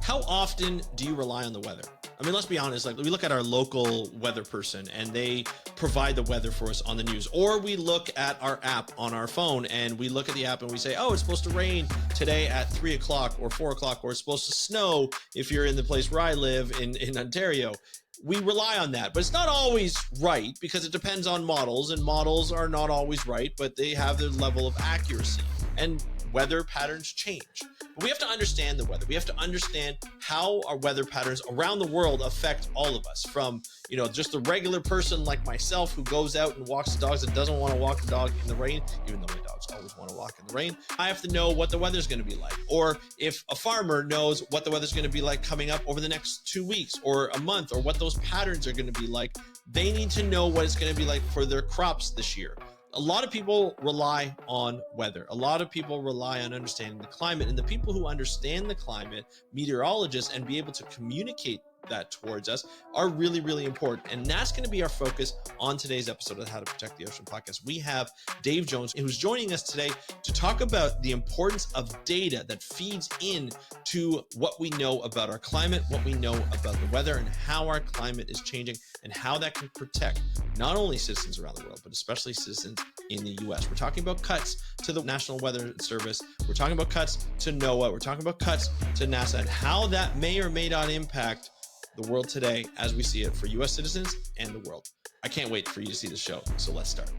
How often do you rely on the weather? I mean, let's be honest, like we look at our local weather person and they provide the weather for us on the news, or we look at our app on our phone and we look at the app and we say, oh, it's supposed to rain today at 3 o'clock or 4 o'clock, or it's supposed to snow if you're in the place where I live in Ontario. We rely on that, but it's not always right because it depends on models, and models are not always right, but they have their level of accuracy, and weather patterns change. But we have to understand the weather. We have to understand how our weather patterns around the world affect all of us, from, just the regular person like myself who goes out and walks the dogs and doesn't want to walk the dog in the rain, even though my dogs always want to walk in the rain. I have to know what the weather's going to be like. Or if a farmer knows what the weather's going to be like coming up over the next 2 weeks or a month, or what those patterns are going to be like, they need to know what it's going to be like for their crops this year. A lot of people rely on weather. A lot of people rely on understanding the climate, and the people who understand the climate, meteorologists, and be able to communicate that towards us are really, really important. And that's going to be our focus on today's episode of the How to Protect the Ocean podcast. We have Dave Jones, who's joining us today to talk about the importance of data that feeds in to what we know about our climate, what we know about the weather, and how our climate is changing, and how that can protect not only citizens around the world, but especially citizens in the US. We're talking about cuts to the National Weather Service. We're talking about cuts to NOAA. We're talking about cuts to NASA, and how that may or may not impact the world today as we see it for US citizens and the world. I can't wait for you to see the show. So let's start.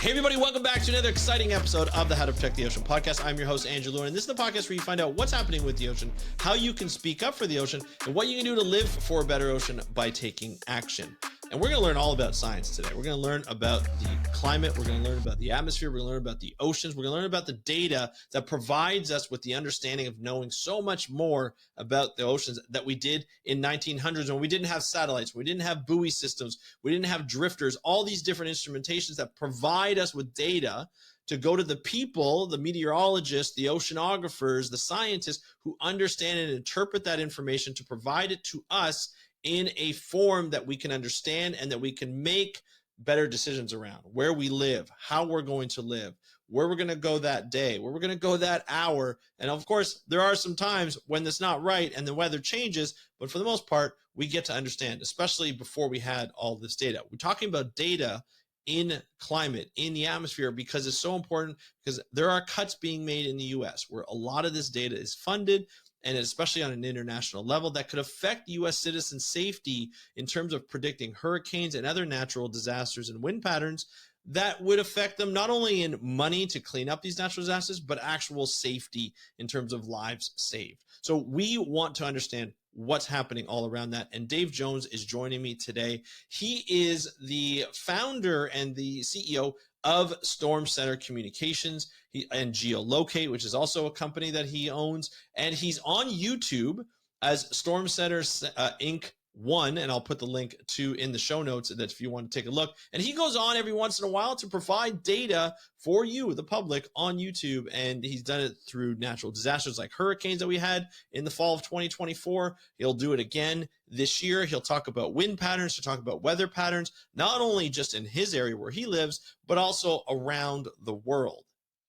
Hey everybody, welcome back to another exciting episode of the How to Protect the Ocean podcast. I'm your host, Andrew Lewin, and this is the podcast where you find out what's happening with the ocean, how you can speak up for the ocean, and what you can do to live for a better ocean by taking action. And we're going to learn all about science today. We're going to learn about the climate. We're going to learn about the atmosphere. We're going to learn about the oceans. We're going to learn about the data that provides us with the understanding of knowing so much more about the oceans that we did in 1900s, when we didn't have satellites, we didn't have buoy systems, we didn't have drifters, all these different instrumentations that provide us with data to go to the people, the meteorologists, the oceanographers, the scientists who understand and interpret that information to provide it to us in a form that we can understand and that we can make better decisions around where we live, how we're going to live, where we're going to go that day, where we're going to go that hour. And of course, there are some times when it's not right and the weather changes, but for the most part, we get to understand, especially before we had all this data. We're talking about data in climate, in the atmosphere, because it's so important, because there are cuts being made in the US where a lot of this data is funded, and especially on an international level, that could affect U.S. citizen safety in terms of predicting hurricanes and other natural disasters and wind patterns that would affect them not only in money to clean up these natural disasters, but actual safety in terms of lives saved. So we want to understand what's happening all around that. And Dave Jones is joining me today. He is the founder and the CEO of Storm Center Communications and Geolocate, which is also a company that he owns. And he's on YouTube as Storm Center Inc. 1, and I'll put the link to in the show notes that if you want to take a look. And he goes on every once in a while to provide data for you, the public, on YouTube. And he's done it through natural disasters like hurricanes that we had in the fall of 2024. He'll do it again this year. He'll talk about wind patterns, he'll talk about weather patterns, not only just in his area where he lives, but also around the world.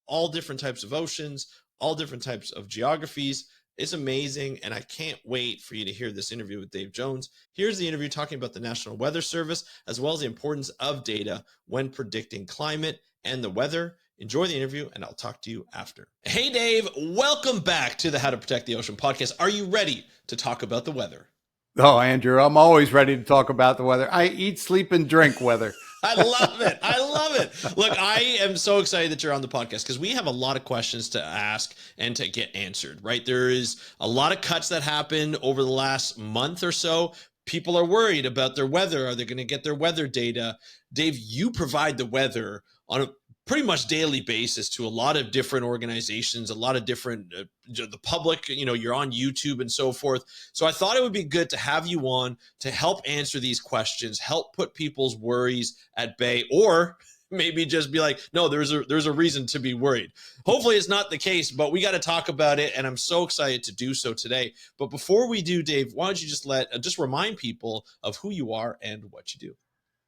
All different types of oceans, all different types of geographies. It's amazing, and I can't wait for you to hear this interview with Dave Jones. Here's the interview talking about the National Weather Service, as well as the importance of data when predicting climate and the weather. Enjoy the interview, and I'll talk to you after. Hey, Dave, welcome back to the How to Protect the Ocean podcast. Are you ready to talk about the weather? Oh, Andrew, I'm always ready to talk about the weather. I eat, sleep, and drink weather. I love it. I love it. Look, I am so excited that you're on the podcast because we have a lot of questions to ask and to get answered, right? There is a lot of cuts that happened over the last month or so. People are worried about their weather. Are they going to get their weather data? Dave, you provide the weather on a pretty much daily basis to a lot of different organizations, a lot of different, the public, you're on YouTube and so forth. So I thought it would be good to have you on to help answer these questions, help put people's worries at bay, or maybe just be like, no, there's a reason to be worried. Hopefully it's not the case, but we got to talk about it. And I'm so excited to do so today. But before we do, Dave, why don't you just remind people of who you are and what you do?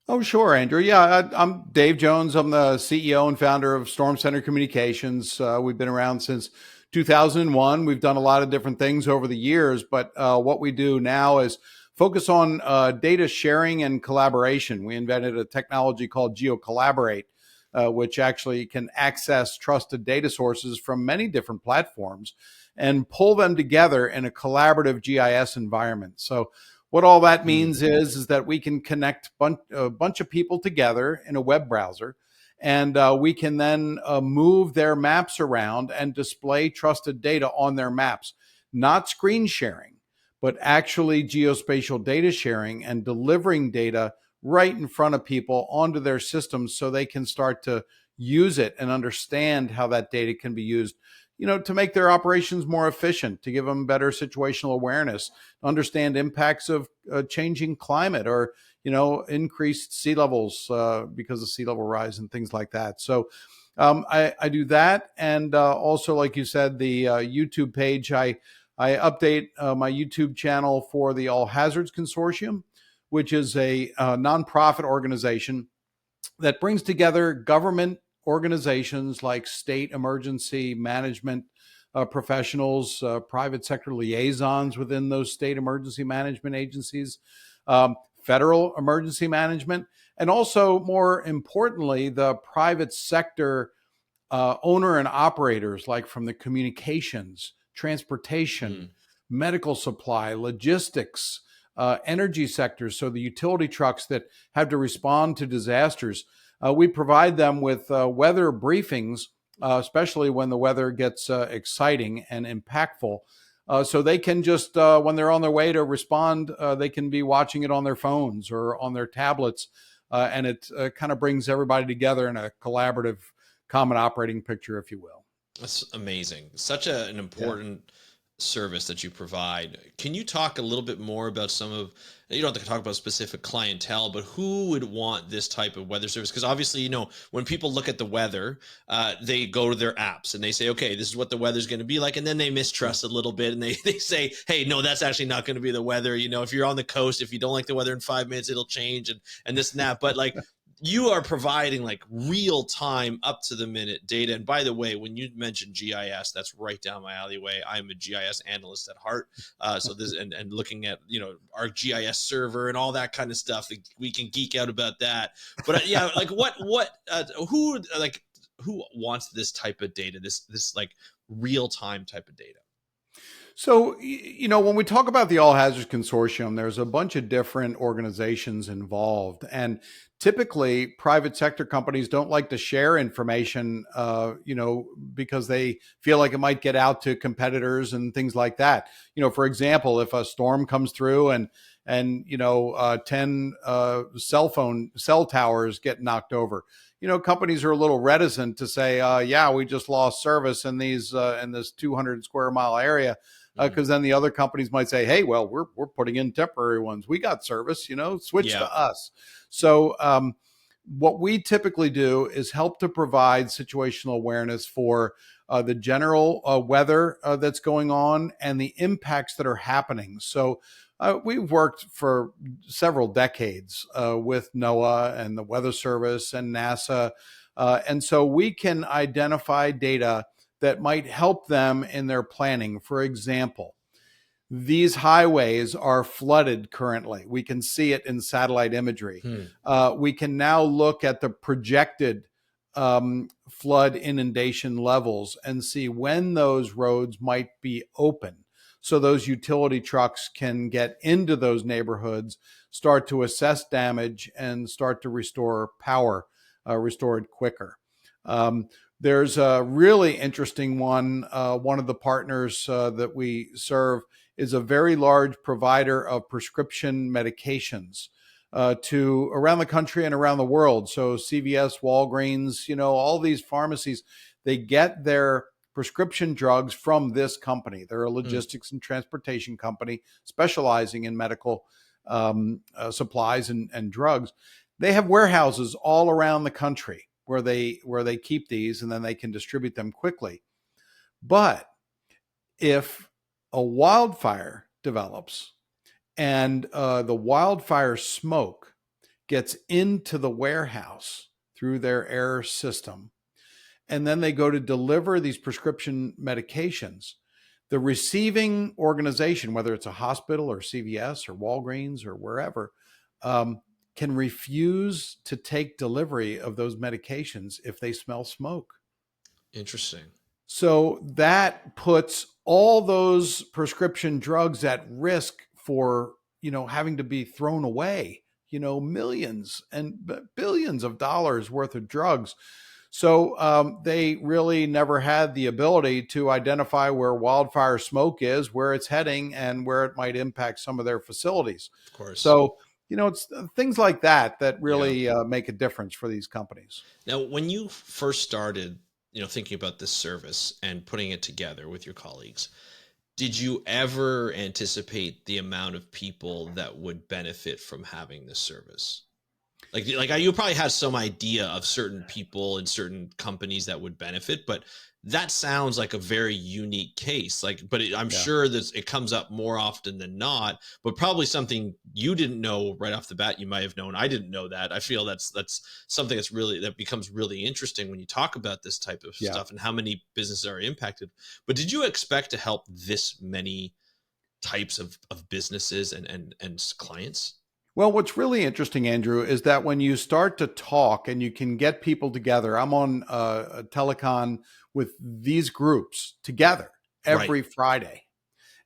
Oh, sure, Andrew. Yeah, I'm Dave Jones. I'm the CEO and founder of Storm Center Communications. We've been around since 2001. We've done a lot of different things over the years, but what we do now is focus on data sharing and collaboration. We invented a technology called GeoCollaborate, which actually can access trusted data sources from many different platforms and pull them together in a collaborative GIS environment. So what all that means is that we can connect a bunch of people together in a web browser, and we can then move their maps around and display trusted data on their maps, not screen sharing, but actually geospatial data sharing and delivering data right in front of people onto their systems so they can start to use it and understand how that data can be used, to make their operations more efficient, to give them better situational awareness, understand impacts of changing climate or, increased sea levels because of sea level rise and things like that. So I do that. And also, like you said, the YouTube page, I update my YouTube channel for the All Hazards Consortium, which is a nonprofit organization that brings together government organizations like state emergency management professionals, private sector liaisons within those state emergency management agencies, federal emergency management, and also, more importantly, the private sector owner and operators, like from the communications, transportation, medical supply, logistics, energy sectors. So the utility trucks that have to respond to disasters, we provide them with weather briefings, especially when the weather gets exciting and impactful. So they can just, when they're on their way to respond, they can be watching it on their phones or on their tablets. And it kind of brings everybody together in a collaborative, common operating picture, if you will. That's amazing. Such an important service that you provide. Can you talk a little bit more about some of, you don't have to talk about specific clientele, but who would want this type of weather service? Because obviously, when people look at the weather, they go to their apps and they say, okay, this is what the weather's going to be like. And then they mistrust a little bit and they say, hey, no, that's actually not going to be the weather. If you're on the coast, if you don't like the weather in 5 minutes, it'll change and this and that. But like, you are providing like real time, up to the minute data. And by the way, when you mentioned GIS, that's right down my alleyway. I'm a GIS analyst at heart. So this and looking at, our GIS server and all that kind of stuff, we can geek out about that. But yeah, like who wants this type of data, this like real time type of data? So, when we talk about the All Hazards Consortium, there's a bunch of different organizations involved. And typically, private sector companies don't like to share information, because they feel like it might get out to competitors and things like that. For example, if a storm comes through and 10 cell towers get knocked over, companies are a little reticent to say, we just lost service in this 200 square mile area. Because then the other companies might say, hey, well, we're putting in temporary ones. We got service, switch to us. So what we typically do is help to provide situational awareness for the general weather that's going on and the impacts that are happening. So we've worked for several decades with NOAA and the Weather Service and NASA. And so we can identify data that might help them in their planning. For example, these highways are flooded currently. We can see it in satellite imagery. We can now look at the projected flood inundation levels and see when those roads might be open. So those utility trucks can get into those neighborhoods, start to assess damage, and start to restore power, restore it quicker. There's a really interesting one. One of the partners that we serve is a very large provider of prescription medications to around the country and around the world. So CVS, Walgreens, all these pharmacies, they get their prescription drugs from this company. They're a logistics and transportation company specializing in medical supplies and drugs. They have warehouses all around the country where they keep these, and then they can distribute them quickly. But if a wildfire develops and the wildfire smoke gets into the warehouse through their air system, and then they go to deliver these prescription medications, the receiving organization, whether it's a hospital or CVS or Walgreens or wherever, can refuse to take delivery of those medications if they smell smoke. Interesting. So that puts all those prescription drugs at risk for, having to be thrown away, millions and billions of dollars worth of drugs. So they really never had the ability to identify where wildfire smoke is, where it's heading, and where it might impact some of their facilities. Of course. So, it's things like that really Yeah. make a difference for these companies. Now, when you first started, thinking about this service and putting it together with your colleagues, did you ever anticipate the amount of people that would benefit from having this service? Like you probably had some idea of certain people and certain companies that would benefit, but that sounds like a very unique case. I'm sure that it comes up more often than not, but probably something you didn't know right off the bat. You might have known. I didn't know that. I feel that's something that becomes really interesting when you talk about this type of stuff and how many businesses are impacted. But did you expect to help this many types of businesses and clients? Well, what's really interesting, Andrew, is that when you start to talk and you can get people together, I'm on a telecon with these groups together every Friday.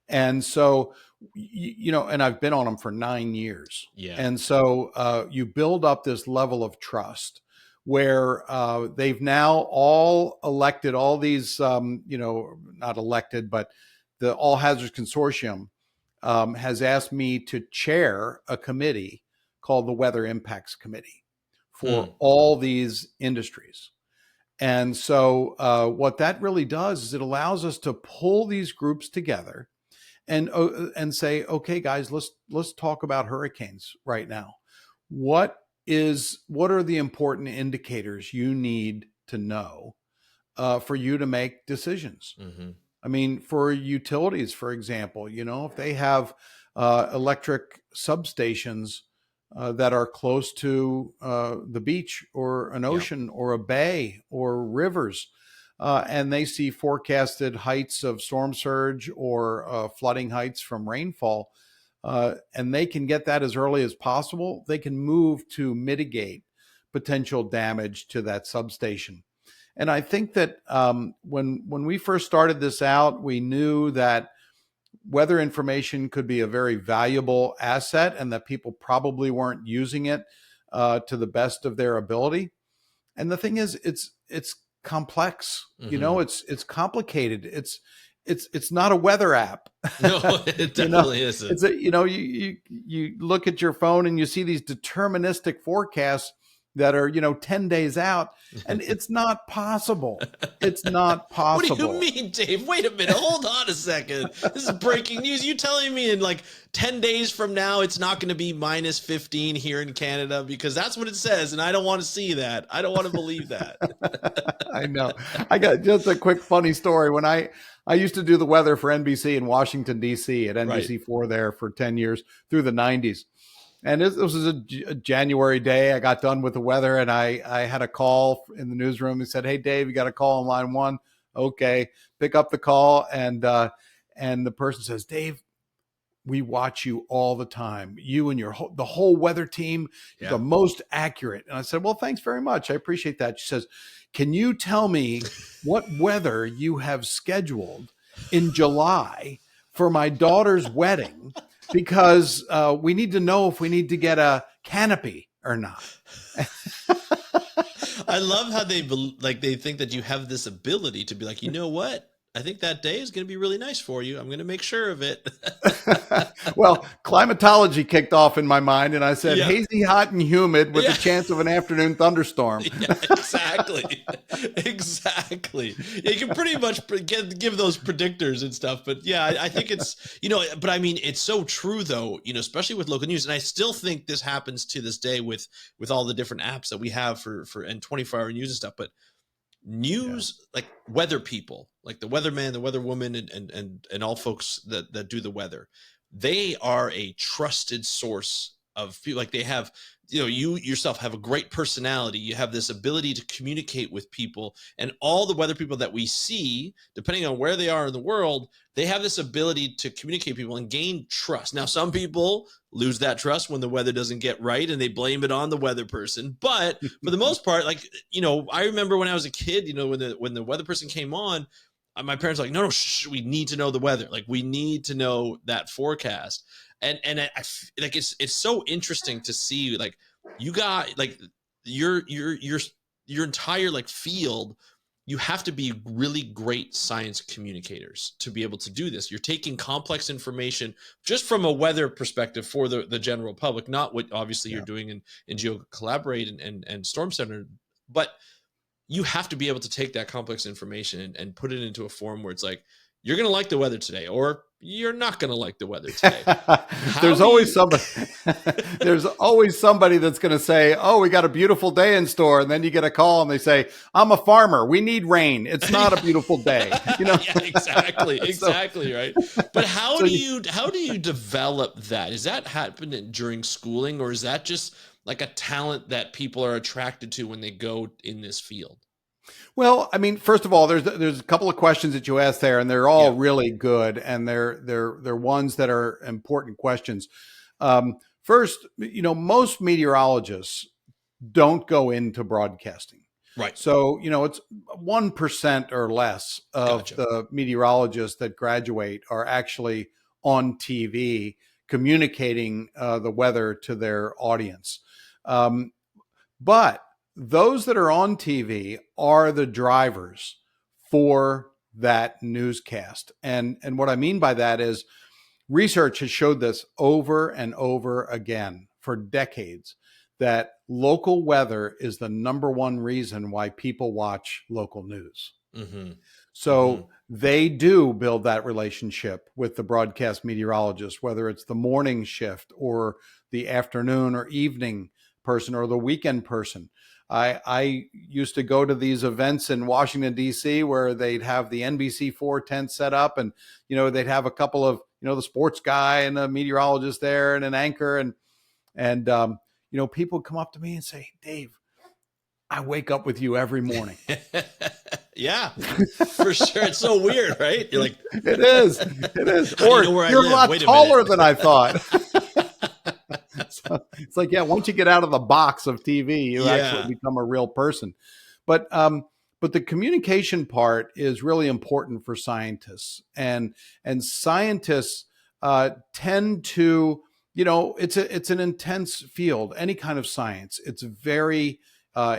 And so, and I've been on them for 9 years. Yeah. And so you build up this level of trust where they've now all elected all these, not elected, but the All Hazards Consortium has asked me to chair a committee called the Weather Impacts Committee for all these industries. And so what that really does is it allows us to pull these groups together and say, okay, guys, let's talk about hurricanes right now. What are the important indicators you need to know for you to make decisions? Mm-hmm. I mean, for utilities, for example, if they have electric substations that are close to the beach or an ocean or a bay or rivers, and they see forecasted heights of storm surge or flooding heights from rainfall, and they can get that as early as possible, they can move to mitigate potential damage to that substation. And I think that when we first started this out, we knew that weather information could be a very valuable asset and that people probably weren't using it to the best of their ability. And the thing is, it's complex. Mm-hmm. It's complicated. It's not a weather app. No, it definitely isn't. It's you look at your phone and you see these deterministic forecasts that are 10 days out, and it's not possible. It's not possible. What do you mean, Dave? Wait a minute, hold on a second. This is breaking news. You telling me in 10 days from now it's not going to be minus 15 here in Canada? Because that's what it says, and I don't want to see that. I don't want to believe that. I know. I got just a quick funny story. When I used to do the weather for NBC in Washington, D.C. at NBC4 there for 10 years through the 90s. And this was a January day. I got done with the weather, and I had a call in the newsroom. He said, "Hey, Dave, you got a call on line 1." Okay, pick up the call, and the person says, "Dave, we watch you all the time. You and the whole weather team, you're the most accurate." And I said, "Well, thanks very much. I appreciate that." She says, "Can you tell me what weather you have scheduled in July for my daughter's wedding? Because we need to know if we need to get a canopy or not." I love how they think that you have this ability to be like, you know what? I think that day is going to be really nice for you. I'm going to make sure of it. Well, climatology kicked off in my mind, and I said, hazy, hot, and humid with a chance of an afternoon thunderstorm. Yeah, exactly. Exactly. Yeah, you can pretty much give those predictors and stuff. But yeah, I think it's, but I mean, it's so true though, especially with local news. And I still think this happens to this day with all the different apps that we have for and 24-hour news and stuff. But news, like weather people, like the weatherman, the weatherwoman, and all folks that do the weather, they are a trusted source of people. Like they have, you yourself have a great personality. You have this ability to communicate with people, and all the weather people that we see, depending on where they are in the world, they have this ability to communicate with people and gain trust. Now, some people lose that trust when the weather doesn't get right and they blame it on the weather person. But for the most part, like, I remember when I was a kid, when the weather person came on, my parents were like, no, we need to know the weather. Like, we need to know that forecast. And like, it's so interesting to see, like, you got like your entire like field. You have to be really great science communicators to be able to do this. You're taking complex information just from a weather perspective for the general public, not what obviously you're doing in Geo Collaborate and Storm Center, but you have to be able to take that complex information and put it into a form where it's like, you're going to like the weather today, or you're not going to like the weather today. There's always somebody. There's always somebody that's going to say, "Oh, we got a beautiful day in store," and then you get a call and they say, "I'm a farmer. We need rain. It's not a beautiful day." Yeah, exactly, right. But how do you develop that? Is that happening during schooling, or is that just like a talent that people are attracted to when they go in this field? Well, I mean, first of all, there's a couple of questions that you asked there, and they're all really good, and they're ones that are important questions. First, most meteorologists don't go into broadcasting, right? So it's 1% or less of the meteorologists that graduate are actually on TV communicating the weather to their audience, but those that are on TV are the drivers for that newscast. And what I mean by that is research has showed this over and over again for decades, that local weather is the number one reason why people watch local news. Mm-hmm. So they do build that relationship with the broadcast meteorologist, whether it's the morning shift or the afternoon or evening person or the weekend person. I used to go to these events in Washington, D.C., where they'd have the NBC4 tent set up, and, they'd have a couple of, the sports guy and a meteorologist there and an anchor. And people come up to me and say, "Dave, I wake up with you every morning." Yeah, for sure. It's so weird, right? You're like, it is. Or you're a lot taller than I thought. So it's like, once you get out of the box of TV, you actually become a real person. But the communication part is really important for scientists, and scientists tend to, it's an intense field. Any kind of science, it's very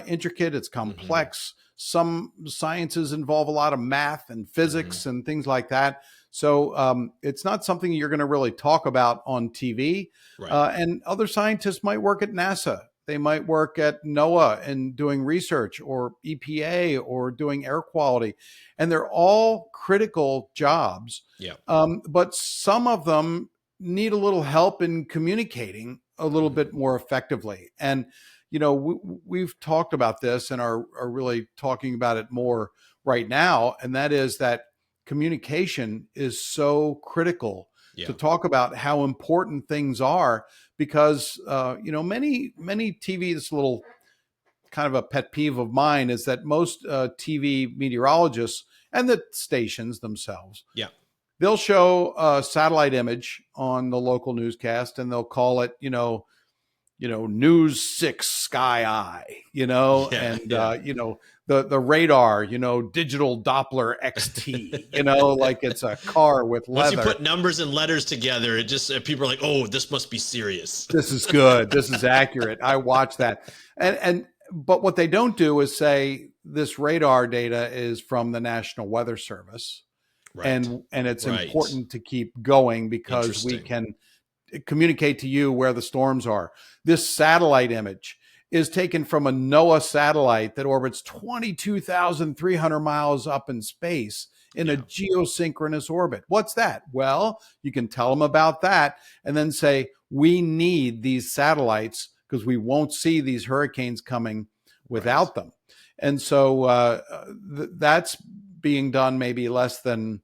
intricate, it's complex. Some sciences involve a lot of math and physics and things like that. So it's not something you're going to really talk about on TV. Right. And other scientists might work at NASA. They might work at NOAA and doing research, or EPA, or doing air quality. And they're all critical jobs. Yeah. But some of them need a little help in communicating a little bit more effectively. And, we've talked about this and are really talking about it more right now. And that is that communication is so critical to talk about how important things are, because many TV, this little kind of a pet peeve of mine, is that most TV meteorologists and the stations themselves, they'll show a satellite image on the local newscast and they'll call it News 6 Sky Eye, the radar, digital Doppler XT, like it's a car with leather. Once you put numbers and letters together, it just, people are like, "Oh, this must be serious. This is good. This is accurate." I watch that. But what they don't do is say this radar data is from the National Weather Service. Right. And it's important to keep going because we can communicate to you where the storms are. This satellite image is taken from a NOAA satellite that orbits 22,300 miles up in space in a geosynchronous orbit. What's that? Well, you can tell them about that and then say, we need these satellites because we won't see these hurricanes coming without them. And so that's being done maybe less than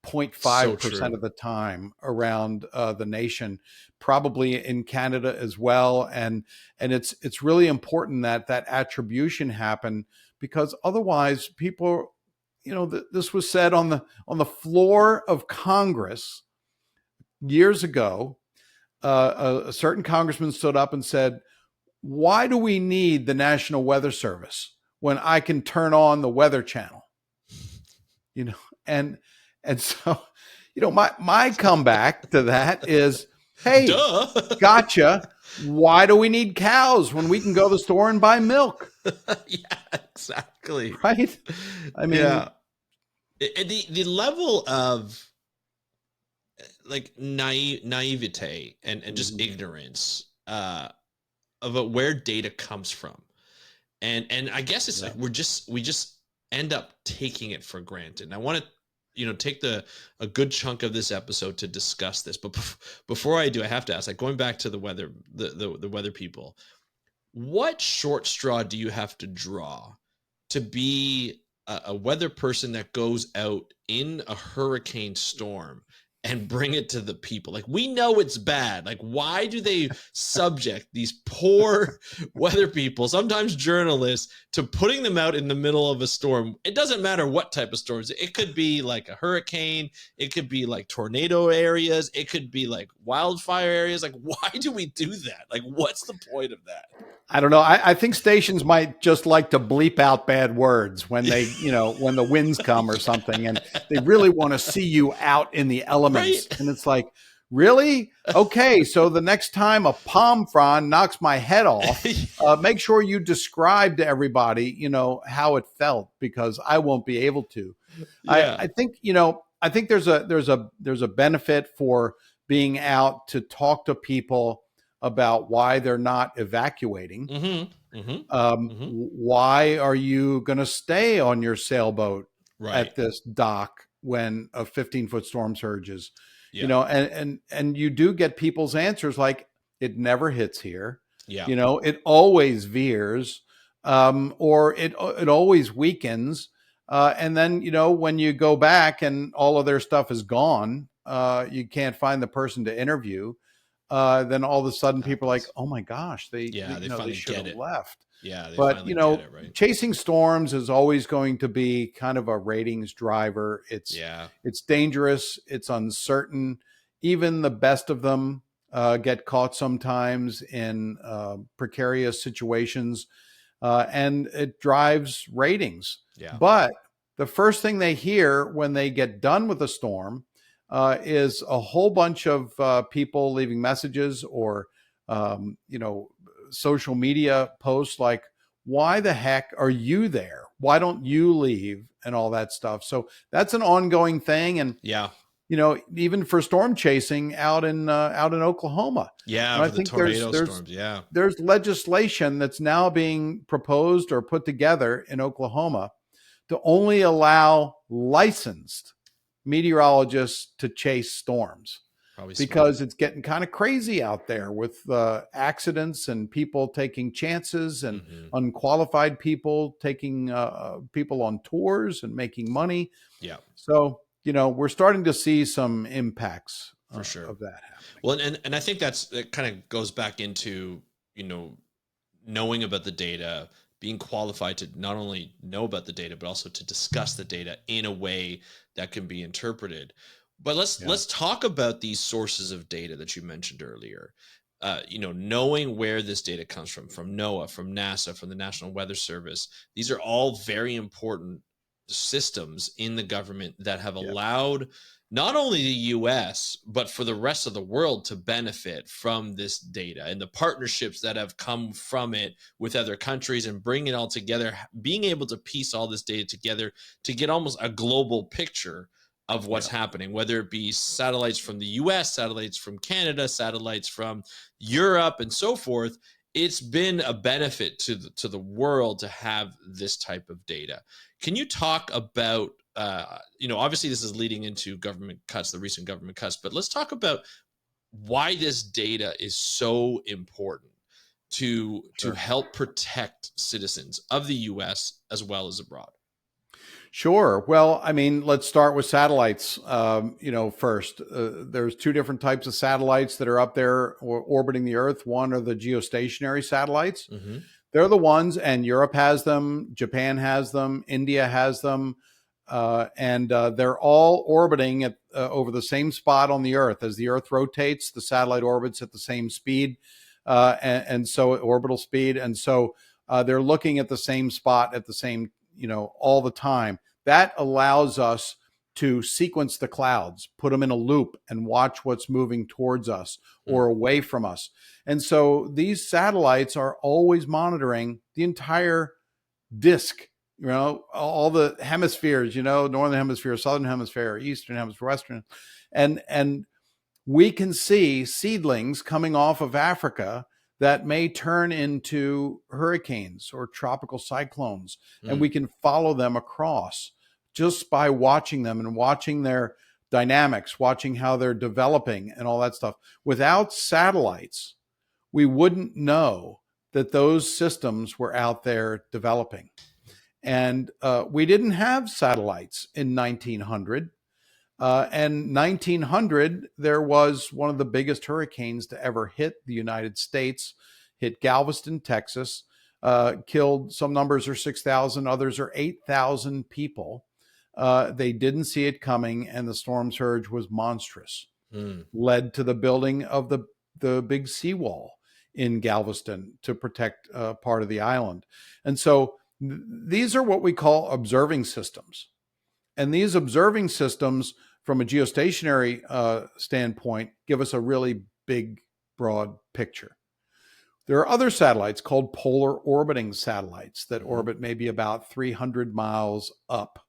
So 0.5% true. of the time around the nation, probably in Canada as well. And it's really important that that attribution happen, because otherwise people, this was said on the floor of Congress years ago. A certain congressman stood up and said, "Why do we need the National Weather Service when I can turn on the Weather Channel?" You know, and so, my comeback to that is, "Hey, Duh. gotcha. Why do we need cows when we can go to the store and buy milk?" Yeah, exactly. Right? I Yeah. mean, The level of like naivete and just mhm, ignorance of where data comes from. And I guess it's like yeah, we just end up taking it for granted. And I want to take a good chunk of this episode to discuss this, but before I do, I have to ask, like, going back to the weather, the weather people, what short straw do you have to draw to be a weather person that goes out in a hurricane storm and bring it to the people? Like, we know it's bad. Like, why do they subject these poor weather people, sometimes journalists, to putting them out in the middle of a storm? It doesn't matter what type of storms. It could be like a hurricane, it could be like tornado areas, it could be like wildfire areas. Like, why do we do that? Like, what's the point of that? I don't know. I think stations might just like to bleep out bad words when when the winds come or something, and they really want to see you out in the Right. elements. And it's like, really? Okay, so the next time a palm frond knocks my head off, make sure you describe to everybody, how it felt, because I won't be able to. Yeah. I think there's a benefit for being out to talk to people about why they're not evacuating. Mm-hmm. Mm-hmm. Mm-hmm. Why are you going to stay on your sailboat Right. at this dock when a 15-foot storm surges? Yeah. And you do get people's answers like, "It never hits here. Yeah. It always veers, or it always weakens." And then, when you go back and all of their stuff is gone, you can't find the person to interview. Then all of a sudden people are like, Happens. "Oh my gosh, Yeah. They they finally should get have it. left." Yeah. They But, finally get it. Right. chasing storms is always going to be kind of a ratings driver. Yeah. It's dangerous. It's uncertain. Even the best of them get caught sometimes in precarious situations, and it drives ratings. Yeah. But the first thing they hear when they get done with a storm is a whole bunch of people leaving messages, or social media posts like, "Why the heck are you there? Why don't you leave?" and all that stuff. So that's an ongoing thing. And Yeah. even for storm chasing out in Oklahoma, Yeah. I For the think tornado storms. Yeah. there's legislation that's now being proposed or put together in Oklahoma to only allow licensed meteorologists to chase storms, Probably smart. because it's getting kind of crazy out there with accidents and people taking chances, and Mm-hmm. unqualified people taking people on tours and making money. Yeah. So, we're starting to see some impacts For sure. of that happening. Well, and I think that kind of goes back into, knowing about the data, being qualified to not only know about the data, but also to discuss the data in a way that can be interpreted. But Yeah. let's talk about these sources of data that you mentioned earlier. Knowing where this data comes from NOAA, from NASA, from the National Weather Service. These are all very important systems in the government that have Yeah. allowed not only the US, but for the rest of the world to benefit from this data, and the partnerships that have come from it with other countries, and bring it all together, being able to piece all this data together to get almost a global picture of what's Yeah. happening, whether it be satellites from the US, satellites from Canada, satellites from Europe, and so forth. It's been a benefit to the world to have this type of data. Can you talk about, obviously this is leading into government cuts, the recent government cuts, but let's talk about why this data is so important to Sure. help protect citizens of the US as well as abroad. Sure. Well, I mean, let's start with satellites. First, there's two different types of satellites that are up there or orbiting the Earth. One are the geostationary satellites. Mm-hmm. They're the ones, and Europe has them, Japan has them, India has them, and they're all orbiting at over the same spot on the Earth. As the Earth rotates, the satellite orbits at the same speed, and so orbital speed, and so they're looking at the same spot at the same, all the time. That allows us to sequence the clouds, put them in a loop, and watch what's moving towards us or away from us. And so these satellites are always monitoring the entire disk, all the hemispheres, northern hemisphere, southern hemisphere, eastern hemisphere, western. And we can see seedlings coming off of Africa that may turn into hurricanes or tropical cyclones. And we can follow them across just by watching them and watching their dynamics, watching how they're developing and all that stuff. Without satellites, we wouldn't know that those systems were out there developing. And we didn't have satellites in 1900. And 1900, there was one of the biggest hurricanes to ever hit the United States, hit Galveston, Texas, killed, some numbers are 6,000, others are 8,000 people. They didn't see it coming, and the storm surge was monstrous. Led to the building of the big seawall in Galveston to protect part of the island. And so these are what we call observing systems. And these observing systems, from a geostationary standpoint, give us a really big, broad picture. There are other satellites called polar orbiting satellites that orbit maybe about 300 miles up.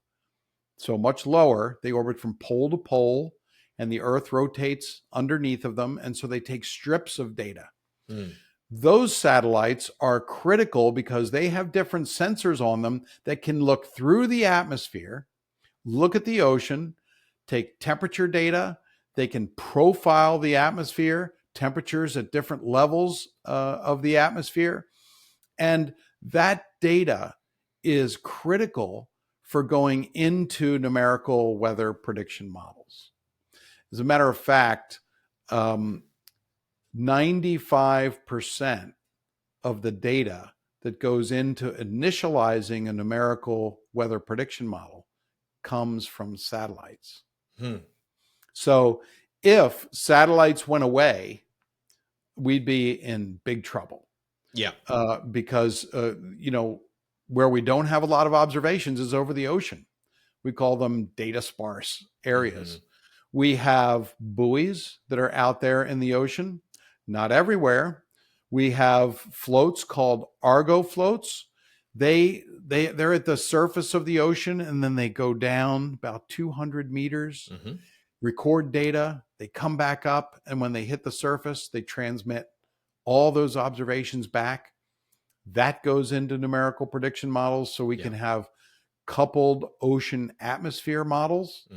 So much lower. They orbit from pole to pole, and the Earth rotates underneath of them. And so they take strips of data. Those satellites are critical because they have different sensors on them that can look through the atmosphere, look at the ocean, take temperature data. They can profile the atmosphere, temperatures at different levels of the atmosphere. And that data is critical for going into numerical weather prediction models. As a matter of fact, 95% of the data that goes into initializing a numerical weather prediction model comes from satellites. So if satellites went away, we'd be in big trouble. Yeah. Because, where we don't have a lot of observations is over the ocean. We call them data sparse areas. We have buoys that are out there in the ocean, not everywhere. We have floats called Argo floats. They're at the surface of the ocean, and then they go down about 200 meters, record data. They come back up, and when they hit the surface, they transmit all those observations back. That goes into numerical prediction models, so we can have coupled ocean atmosphere models.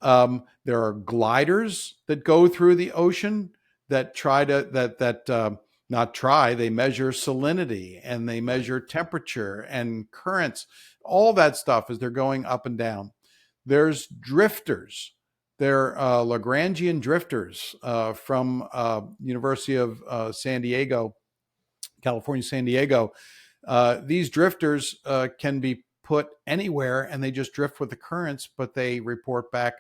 There are gliders that go through the ocean that they measure salinity, and they measure temperature and currents, all that stuff as they're going up and down. There's drifters. They're Lagrangian drifters from University of San Diego, California, San Diego. These drifters can be put anywhere, and they just drift with the currents, but they report back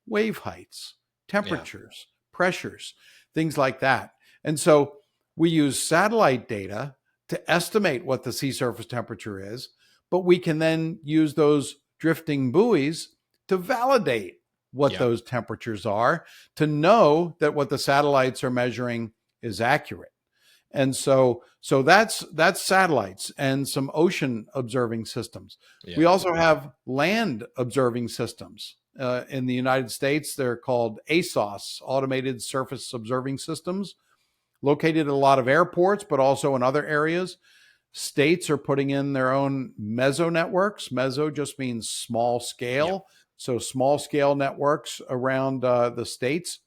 wave heights, temperatures, pressures, things like that. And so we use satellite data to estimate what the sea surface temperature is, but we can then use those drifting buoys to validate what those temperatures are, to know that what the satellites are measuring is accurate. And so that's satellites and some ocean observing systems. We also have land observing systems. In the United States, they're called ASOS, Automated Surface Observing Systems, located at a lot of airports, but also in other areas. States are putting in their own meso networks. Meso just means small scale. So small scale networks around the states.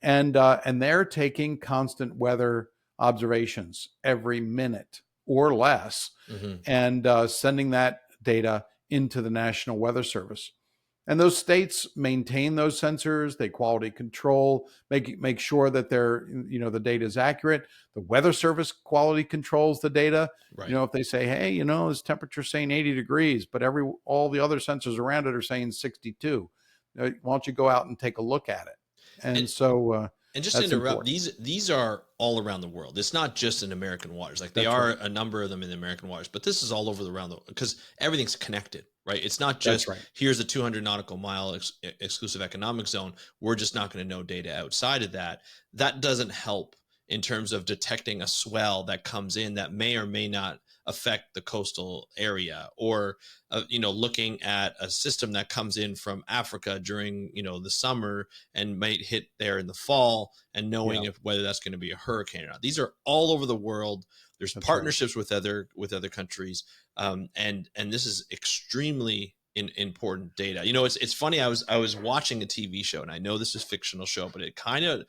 And they're taking constant weather observations every minute or less, and sending that data into the National Weather Service. And those states maintain those sensors, they quality control, make sure that the data is accurate. The Weather Service quality controls the data. Right. If they say, hey, this temperature saying 80 degrees, but all the other sensors around it are saying 62. Why don't you go out and take a look at it? And And so And just to that's interrupt, important. these are all around the world. It's not just in American waters. Like they That's are right. a number of them in the American waters, but this is all over around the because everything's connected, right? It's not That's just right. here's a 200 nautical mile exclusive economic zone. We're just not going to know data outside of that. That doesn't help in terms of detecting a swell that comes in that may or may not affect the coastal area, or looking at a system that comes in from Africa during the summer and might hit there in the fall, and knowing Yeah, whether that's going to be a hurricane or not. These are all over the world. There's that's right. partnerships with other countries, and this is extremely important data. It's funny. I was watching a TV show, and I know this is a fictional show, but it kind of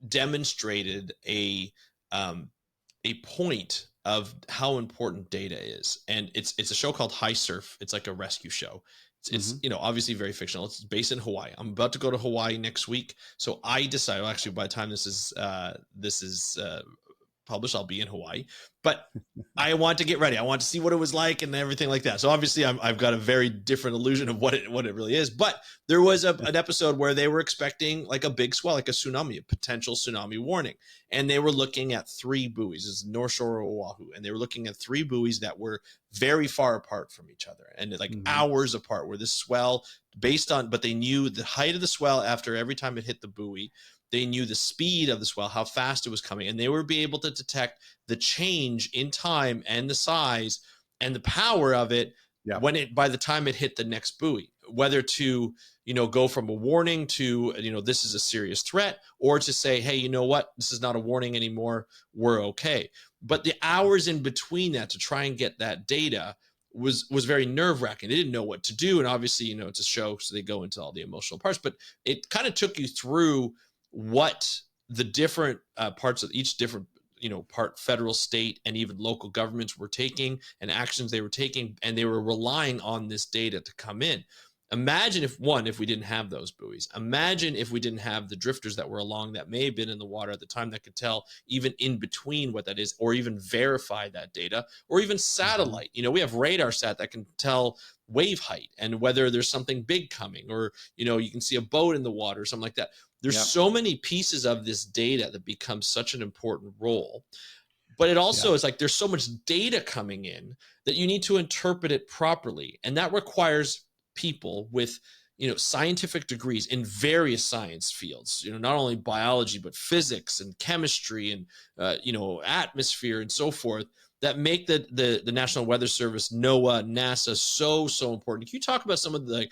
demonstrated a point of how important data is. And it's a show called High Surf. It's like a rescue show. It's obviously very fictional. It's based in Hawaii. I'm about to go to Hawaii next week, so I decided. Well, actually, by the time this is published, I'll be in Hawaii. But I want to get ready. I want to see what it was like and everything like that. So obviously, I've got a very different illusion of what it really is. But there was an episode where they were expecting like a big swell, like a tsunami, a potential tsunami warning, and they were looking at 3 buoys. It's North Shore of Oahu, and they were looking at 3 buoys that were very far apart from each other and like hours apart. Where this swell, but they knew the height of the swell after every time it hit the buoy. They knew the speed of the swell, how fast it was coming, and they would be able to detect the change in time and the size and the power of it by the time it hit the next buoy, whether to go from a warning to this is a serious threat, or to say, hey, you know what, this is not a warning anymore, we're okay. But the hours in between that to try and get that data was very nerve-wracking. They didn't know what to do, and obviously it's a show, so they go into all the emotional parts, but it kind of took you through what the different parts of each different part, federal, state, and even local governments were taking, and actions they were taking, and they were relying on this data to come in. Imagine if we didn't have those buoys. Imagine if we didn't have the drifters that were along that may have been in the water at the time that could tell even in between what that is, or even verify that data, or even satellite. We have radar sat that can tell wave height and whether there's something big coming, or you can see a boat in the water or something like that. There's so many pieces of this data that becomes such an important role. But it also is like there's so much data coming in that you need to interpret it properly. And that requires people with scientific degrees in various science fields, not only biology, but physics and chemistry and atmosphere and so forth, that make the National Weather Service, NOAA, NASA so important. Can you talk about some of the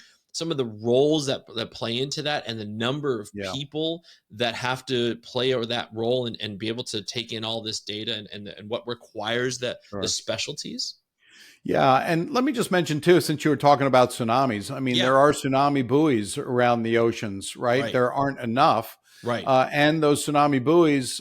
roles that play into that, and the number of people that have to play over that role and be able to take in all this data, and what requires the specialties? Yeah. And let me just mention too, since you were talking about tsunamis, I mean, there are tsunami buoys around the oceans, right? There aren't enough. Right. And those tsunami buoys,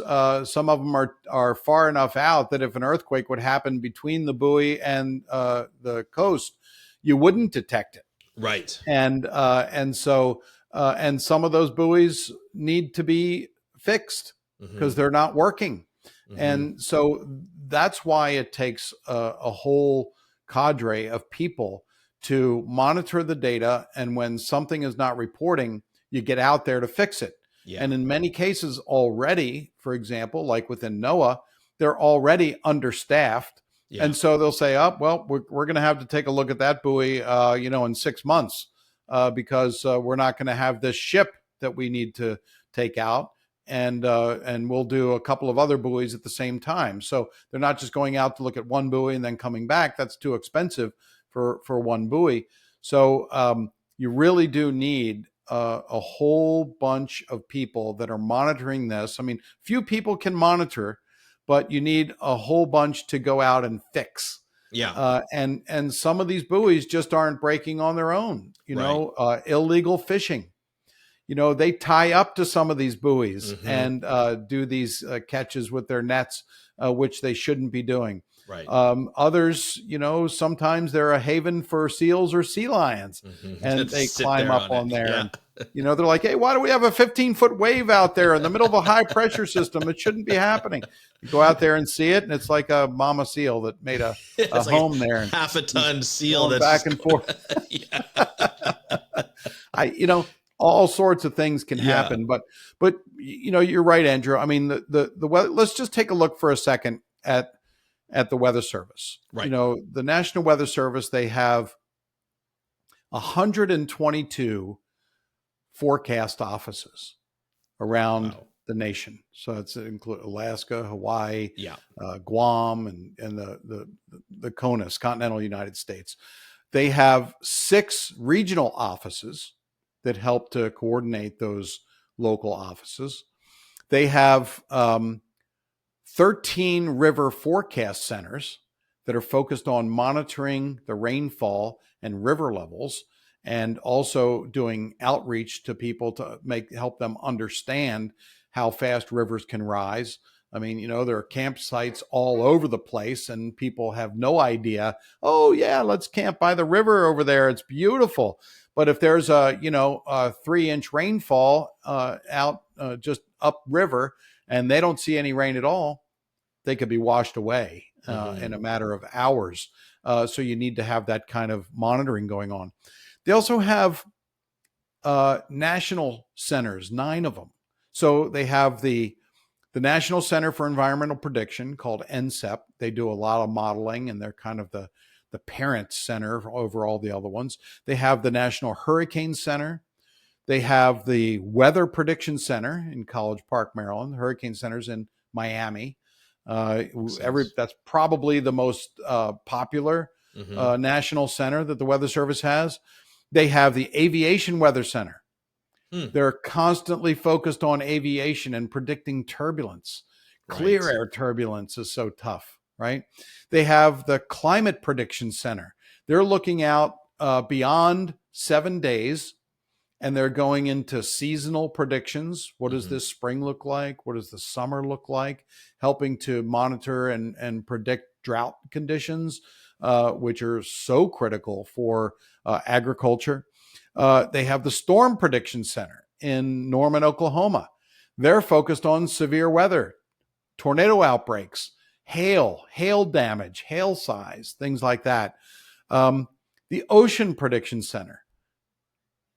some of them are far enough out that if an earthquake would happen between the buoy and the coast, you wouldn't detect it. Right. And so some of those buoys need to be fixed because they're not working. And so that's why it takes a whole cadre of people to monitor the data. And when something is not reporting, you get out there to fix it. And in many cases already, for example, like within NOAA, they're already understaffed. And so they'll say, oh, well, we're going to have to take a look at that buoy, in 6 months because we're not going to have this ship that we need to take out. And we'll do a couple of other buoys at the same time. So they're not just going out to look at one buoy and then coming back. That's too expensive for one buoy. So you really do need a whole bunch of people that are monitoring this. I mean, few people can monitor, but you need a whole bunch to go out and fix. And some of these buoys just aren't breaking on their own. Illegal fishing. They tie up to some of these buoys and do these catches with their nets, which they shouldn't be doing. Right. Others, sometimes they're a haven for seals or sea lions, and Just they sit climb there up on it. on there. Yeah. And, they're like, hey, why do we have a 15-foot wave out there in the middle of a high pressure system? It shouldn't be happening. You go out there and see it, and it's like a mama seal that made a It's like home there. And half a ton seal going that's back just and forth. yeah. All sorts of things can Yeah. happen, but you're right, Andrew. I mean, the weather. Let's just take a look for a second at the Weather Service. Right. The National Weather Service, they have 122 forecast offices around the nation. So it's include Alaska, Hawaii, Guam, and the CONUS, continental United States. They have 6 regional offices that help to coordinate those local offices. They have 13 river forecast centers that are focused on monitoring the rainfall and river levels, and also doing outreach to people to help them understand how fast rivers can rise. I mean, there are campsites all over the place, and people have no idea. Oh yeah, let's camp by the river over there. It's beautiful. But if there's a 3-inch rainfall out just upriver, and they don't see any rain at all, they could be washed away in a matter of hours. So you need to have that kind of monitoring going on. They also have national centers, 9 of them. So they have the National Center for Environmental Prediction, called NCEP. They do a lot of modeling, and they're kind of the parent center over all the other ones. They have the National Hurricane Center. They have the Weather Prediction Center in College Park, Maryland. The Hurricane Center's in Miami. That's probably the most popular national center that the Weather Service has. They have the Aviation Weather Center. They're constantly focused on aviation and predicting turbulence. Clear air turbulence is so tough, right? They have the Climate Prediction Center. They're looking out beyond 7 days, and they're going into seasonal predictions. What does this spring look like? What does the summer look like? Helping to monitor and predict drought conditions, which are so critical for agriculture. They have the Storm Prediction Center in Norman, Oklahoma. They're focused on severe weather, tornado outbreaks, hail damage, hail size, things like that. The Ocean Prediction Center.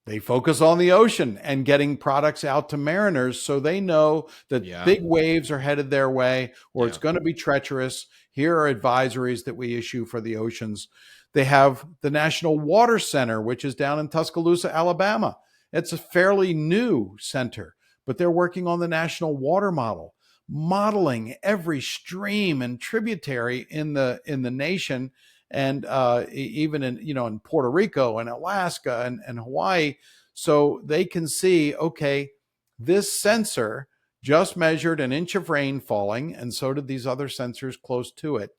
They focus on the ocean and getting products out to mariners so they know that big waves are headed their way, or it's going to be treacherous. Here are advisories that we issue for the oceans. They have the National Water Center, which is down in Tuscaloosa, Alabama. It's a fairly new center, but they're working on the national water model, modeling every stream and tributary in the nation, and even in Puerto Rico and Alaska and Hawaii, so they can see, okay, this sensor just measured an inch of rain falling, and so did these other sensors close to it.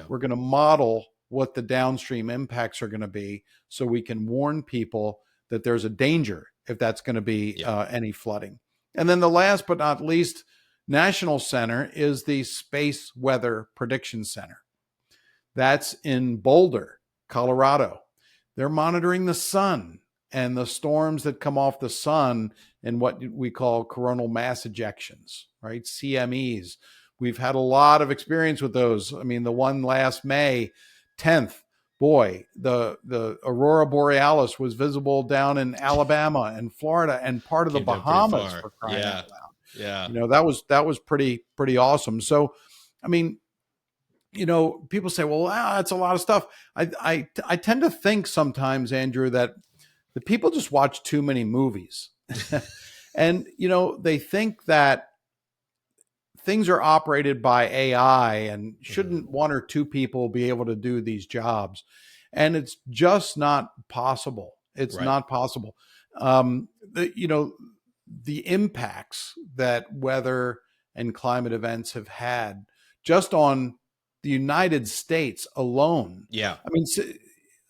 We're going to model what the downstream impacts are going to be, so we can warn people that there's a danger if that's going to be any flooding. And then the last but not least national center is the Space Weather Prediction Center. That's in Boulder, Colorado. They're monitoring the sun and the storms that come off the sun and what we call coronal mass ejections, right? CMEs. We've had a lot of experience with those. I mean, the one last May 10th, boy, the Aurora Borealis was visible down in Alabama and Florida and part of the Bahamas, for crying out loud. Yeah. That was pretty awesome. So, I mean, people say, well, that's a lot of stuff. I tend to think sometimes, Andrew, that the people just watch too many movies. And, they think that things are operated by AI, and shouldn't 1 or 2 people be able to do these jobs? And it's just not possible. It's not possible. The impacts that weather and climate events have had just on the United States alone. I mean,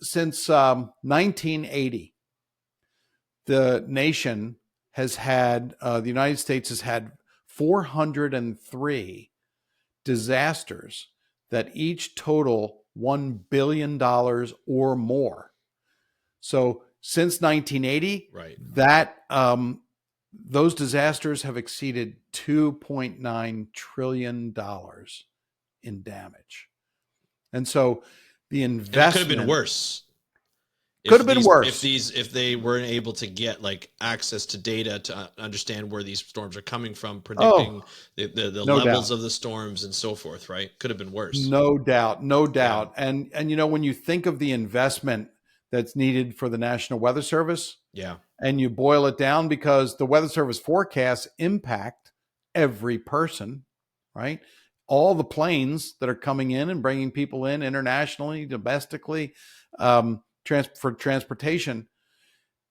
since 1980, the nation has had, the United States has had 403 disasters that each total $1 billion or more. So since 1980, Right. that those disasters have exceeded $2.9 trillion in damage. And so the And it could have been investment worse could have been worse. if they weren't able to get like access to data to understand where these storms are coming from, predicting Oh, the no levels doubt. of the storms and so forth, right? Could have been worse. No doubt, no Yeah. doubt. And when you think of the investment that's needed for the National Weather Service, Yeah. and you boil it down, because the Weather Service forecasts impact every person, right? All the planes that are coming in and bringing people in internationally, domestically, for transportation.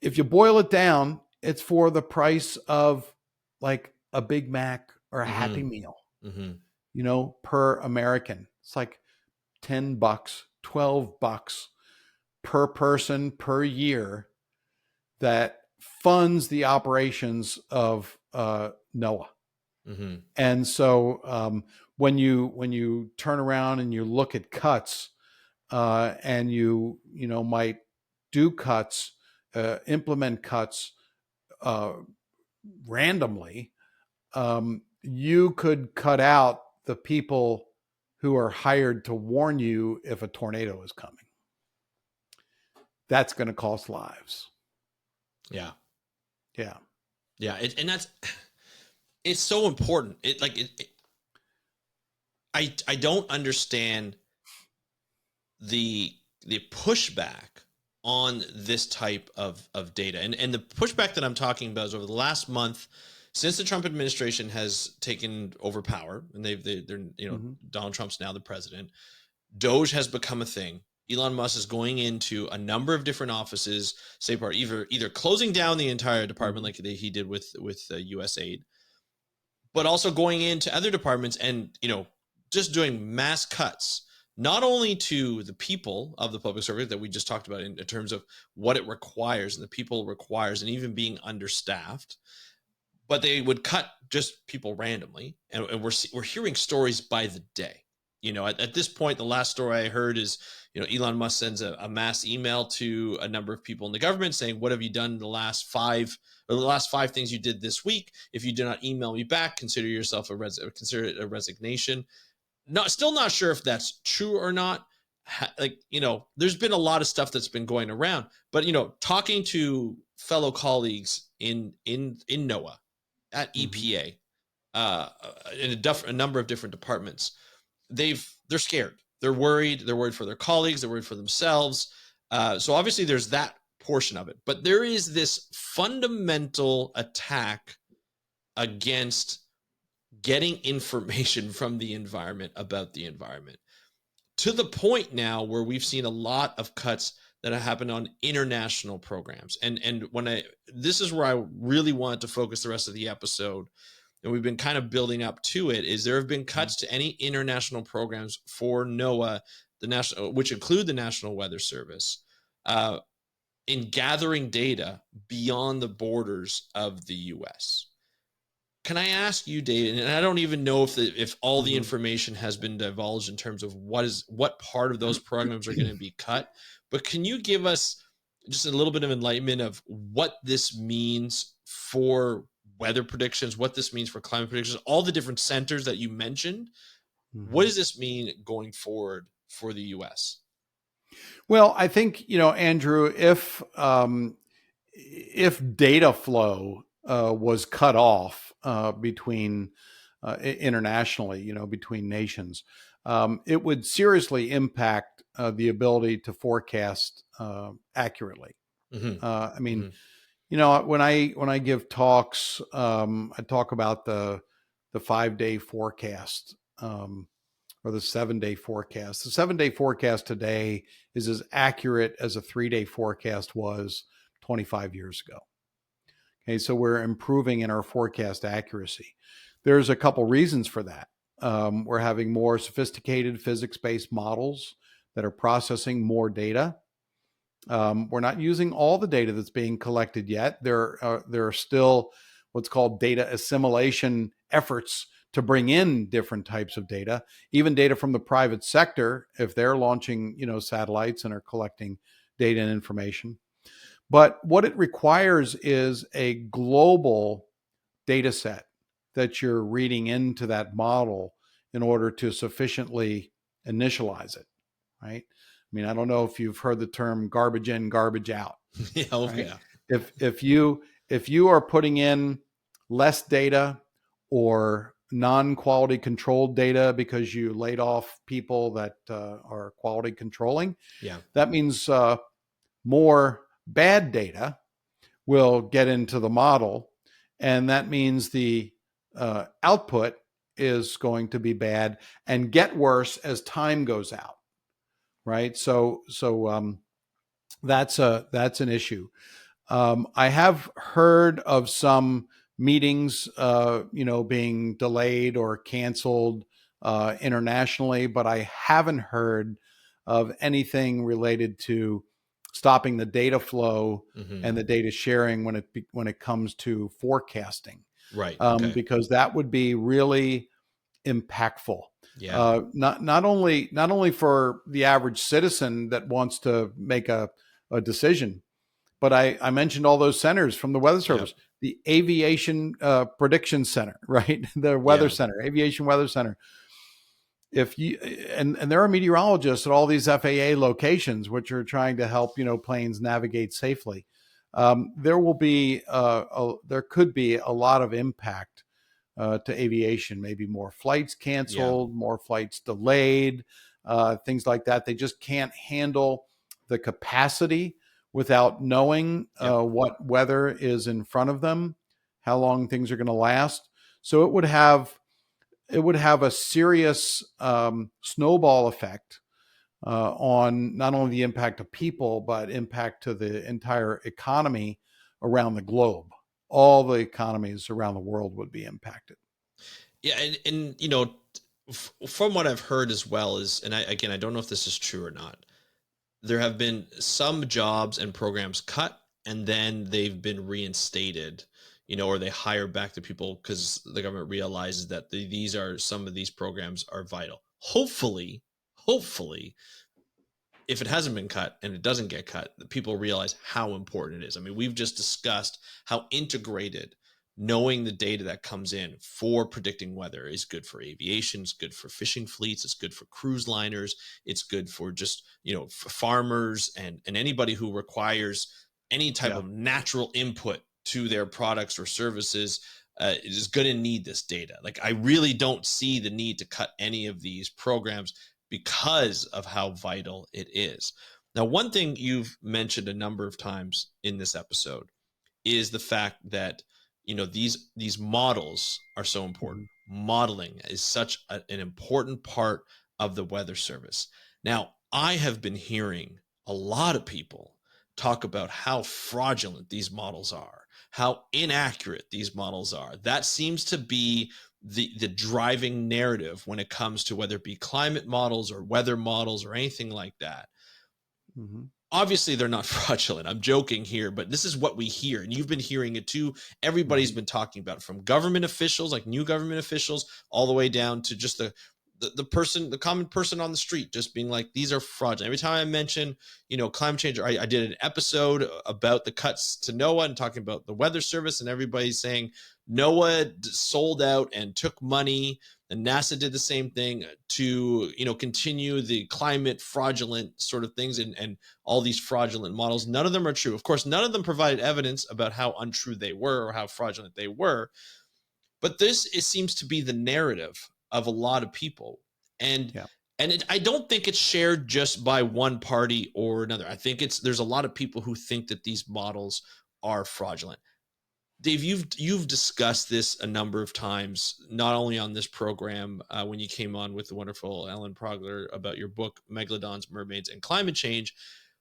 If you boil it down, it's for the price of like a Big Mac or a Happy Mm-hmm. Meal, Mm-hmm. per American. It's like $10, $12 per person per year that funds the operations of NOAA. Mm-hmm. And so when you turn around and you look at cuts, and you might do cuts, implement cuts uh, randomly, you could cut out the people who are hired to warn you if a tornado is coming. That's going to cost lives. Yeah. Yeah. Yeah. And that's, it's so important. I don't understand the pushback on this type of data, and the pushback that I'm talking about is over the last month, since the Trump administration has taken over power, and they're Mm-hmm. Donald Trump's now the president. Doge has become a thing. Elon Musk is going into a number of different offices, say part either closing down the entire department Mm-hmm. like he did with USAID, but also going into other departments and just doing mass cuts, not only to the people of the public service that we just talked about in terms of what it requires and the people requires, and even being understaffed, but they would cut just people randomly, and we're hearing stories by the day. At this point, the last story I heard is, Elon Musk sends a mass email to a number of people in the government saying, "What have you done in the last 5 things you did this week? If you do not email me back, consider it a resignation." Still not sure if that's true or not. There's been a lot of stuff that's been going around, but talking to fellow colleagues in NOAA, at Mm-hmm. EPA, in a number of different departments, they're scared. They're worried. They're worried for their colleagues. They're worried for themselves. So obviously there's that portion of it, but there is this fundamental attack against getting information from the environment about the environment, to the point now where we've seen a lot of cuts that have happened on international programs. And this is where I really wanted to focus the rest of the episode, and we've been kind of building up to it, is there have been cuts to any international programs for NOAA, which include the National Weather Service, in gathering data beyond the borders of the U.S. Can I ask you, David? And I don't even know if all the Mm-hmm. information has been divulged in terms of what part of those programs are going to be cut, but can you give us just a little bit of enlightenment of what this means for weather predictions, what this means for climate predictions, all the different centers that you mentioned? What Mm-hmm. does this mean going forward for the U.S.? Well, I think, Andrew, if data flow was cut off between internationally, between nations, it would seriously impact the ability to forecast accurately. Mm-hmm. I mean, Mm-hmm. when I give talks, I talk about the 5-day forecast, or the 7-day forecast. The 7-day forecast today is as accurate as a 3-day forecast was 25 years ago. Okay, so we're improving in our forecast accuracy. There's a couple reasons for that. We're having more sophisticated physics-based models that are processing more data. We're not using all the data that's being collected yet. There are still what's called data assimilation efforts to bring in different types of data, even data from the private sector, if they're launching, satellites and are collecting data and information. But what it requires is a global data set that you're reading into that model in order to sufficiently initialize it, right? I mean, I don't know if you've heard the term garbage in, garbage out, Yeah, right? yeah. If you are putting in less data or non-quality controlled data because you laid off people that are quality controlling, Yeah. that means more bad data will get into the model, and that means the output is going to be bad and get worse as time goes out, right? So that's an issue. I have heard of some meetings, being delayed or canceled internationally, but I haven't heard of anything related to stopping the data flow Mm-hmm. and the data sharing when it comes to forecasting, Right. Okay. because that would be really impactful. Yeah. Not only for the average citizen that wants to make a decision, but I mentioned all those centers from the Weather Yep. Service, the Aviation Prediction Center, right? The Weather Yeah. Center, Aviation Weather Center. If you and there are meteorologists at all these FAA locations, which are trying to help planes navigate safely. There could be a lot of impact to aviation, maybe more flights Yeah. canceled, more flights delayed, things like that. They just can't handle the capacity without knowing Yep. what weather is in front of them, how long things are going to last. So it would have a serious snowball effect on not only the impact of people, but impact to the entire economy around the globe. All the economies around the world would be impacted. Yeah. And from what I've heard as well is, and I don't know if this is true or not, there have been some jobs and programs cut and then they've been reinstated, or they hire back the people because the government realizes that some of these programs are vital. Hopefully, if it hasn't been cut and it doesn't get cut, the people realize how important it is. I mean, we've just discussed how integrated knowing the data that comes in for predicting weather is good for aviation, it's good for fishing fleets, it's good for cruise liners, it's good for just, for farmers and anybody who requires any type Yeah. of natural input to their products or services. Is going to need this data. Like, I really don't see the need to cut any of these programs because of how vital it is. Now, one thing you've mentioned a number of times in this episode is the fact that these models are so important. Mhm. Modeling is such an important part of the Weather Service. Now, I have been hearing a lot of people talk about how fraudulent these models are, how inaccurate these models are. That seems to be the driving narrative when it comes to whether it be climate models or weather models or anything like that. Mhm. Obviously, they're not fraudulent. I'm joking here, but this is what we hear, and you've been hearing it too. Everybody's Mhm. been talking about it, from government officials, like new government officials, all the way down to just the person, the common person on the street, just being like, these are fraudulent. Every time I mention, climate change, I did an episode about the cuts to NOAA and talking about the Weather Service, and everybody's saying NOAA sold out and took money, and NASA did the same thing to, continue the climate fraudulent sort of things, and all these fraudulent models. None of them are true. Of course, none of them provided evidence about how untrue they were or how fraudulent they were. But it seems to be the narrative of a lot of people, and Yeah. I don't think it's shared just by one party or another. I think there's a lot of people who think that these models are fraudulent. Dave, you've discussed this a number of times, not only on this program when you came on with the wonderful Ellen Progler about your book Megalodons, Mermaids, and Climate Change.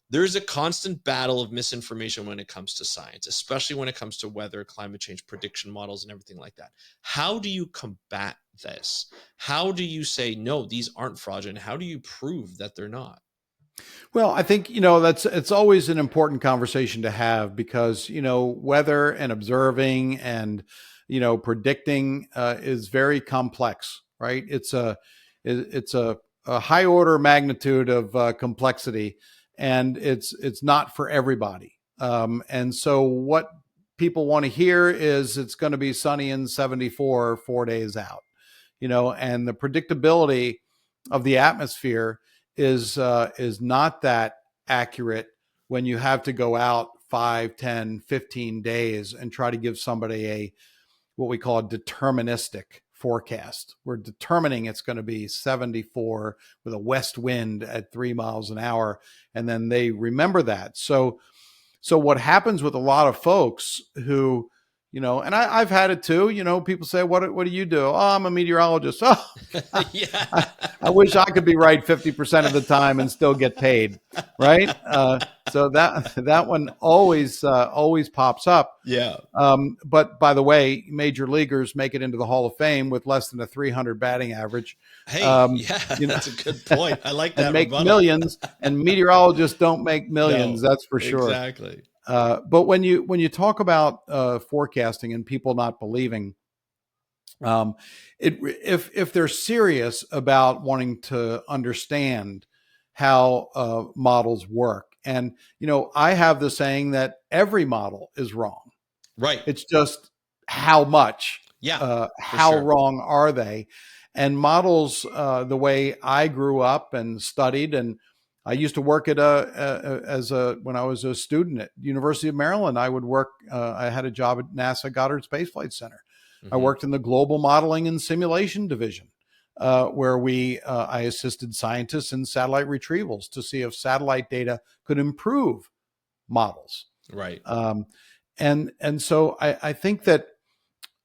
There's a constant battle of misinformation when it comes to science, especially when it comes to weather, climate change prediction models, and everything like that. How do you combat this? How do you say, no, these aren't fraudulent? How do you prove that they're not? Well, I think, it's always an important conversation to have because, weather and observing and, predicting is very complex, right? It's a high order magnitude of complexity, and it's not for everybody. And so what people want to hear is it's going to be sunny and 74 4 days out, and the predictability of the atmosphere is not that accurate when you have to go out 5, 10, 15 days and try to give somebody a what we call a deterministic forecast. We're determining it's going to be 74 with a west wind at 3 miles an hour, and then they remember that. So what happens with a lot of folks who, and I've had it too, people say, what do you do? Oh, I'm a meteorologist. Oh, Yeah. I wish I could be right 50% of the time and still get paid. Right. So that one always pops up. Yeah. But by the way, major leaguers make it into the Hall of Fame with less than a 300 batting average. Hey, yeah, that's a good point. I like that and make rebuttal. millions. And meteorologists don't make millions. No, That's for sure. exactly. But when you talk about forecasting and people not believing, if they're serious about wanting to understand how models work, and I have the saying that every model is wrong. Right. It's just how much, Yeah, how sure. wrong are they? And models, the way I grew up and studied, and I used to work at when I was a student at University of Maryland. I would work. I had a job at NASA Goddard Space Flight Center. I worked in the global modeling and simulation division, where I assisted scientists in satellite retrievals to see if satellite data could improve models. Right. And so I think that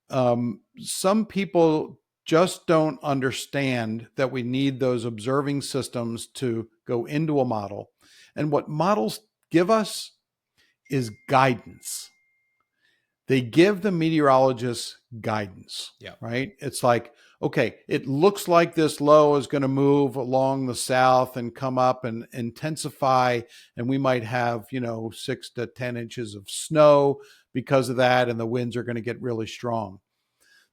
some people just don't understand that we need those observing systems to go into a model. And what models give us is guidance. They give the meteorologists guidance, Yeah. right? It's like, okay, it looks like this low is going to move along the south and come up and intensify, and we might have, 6 to 10 inches of snow because of that, and the winds are going to get really strong.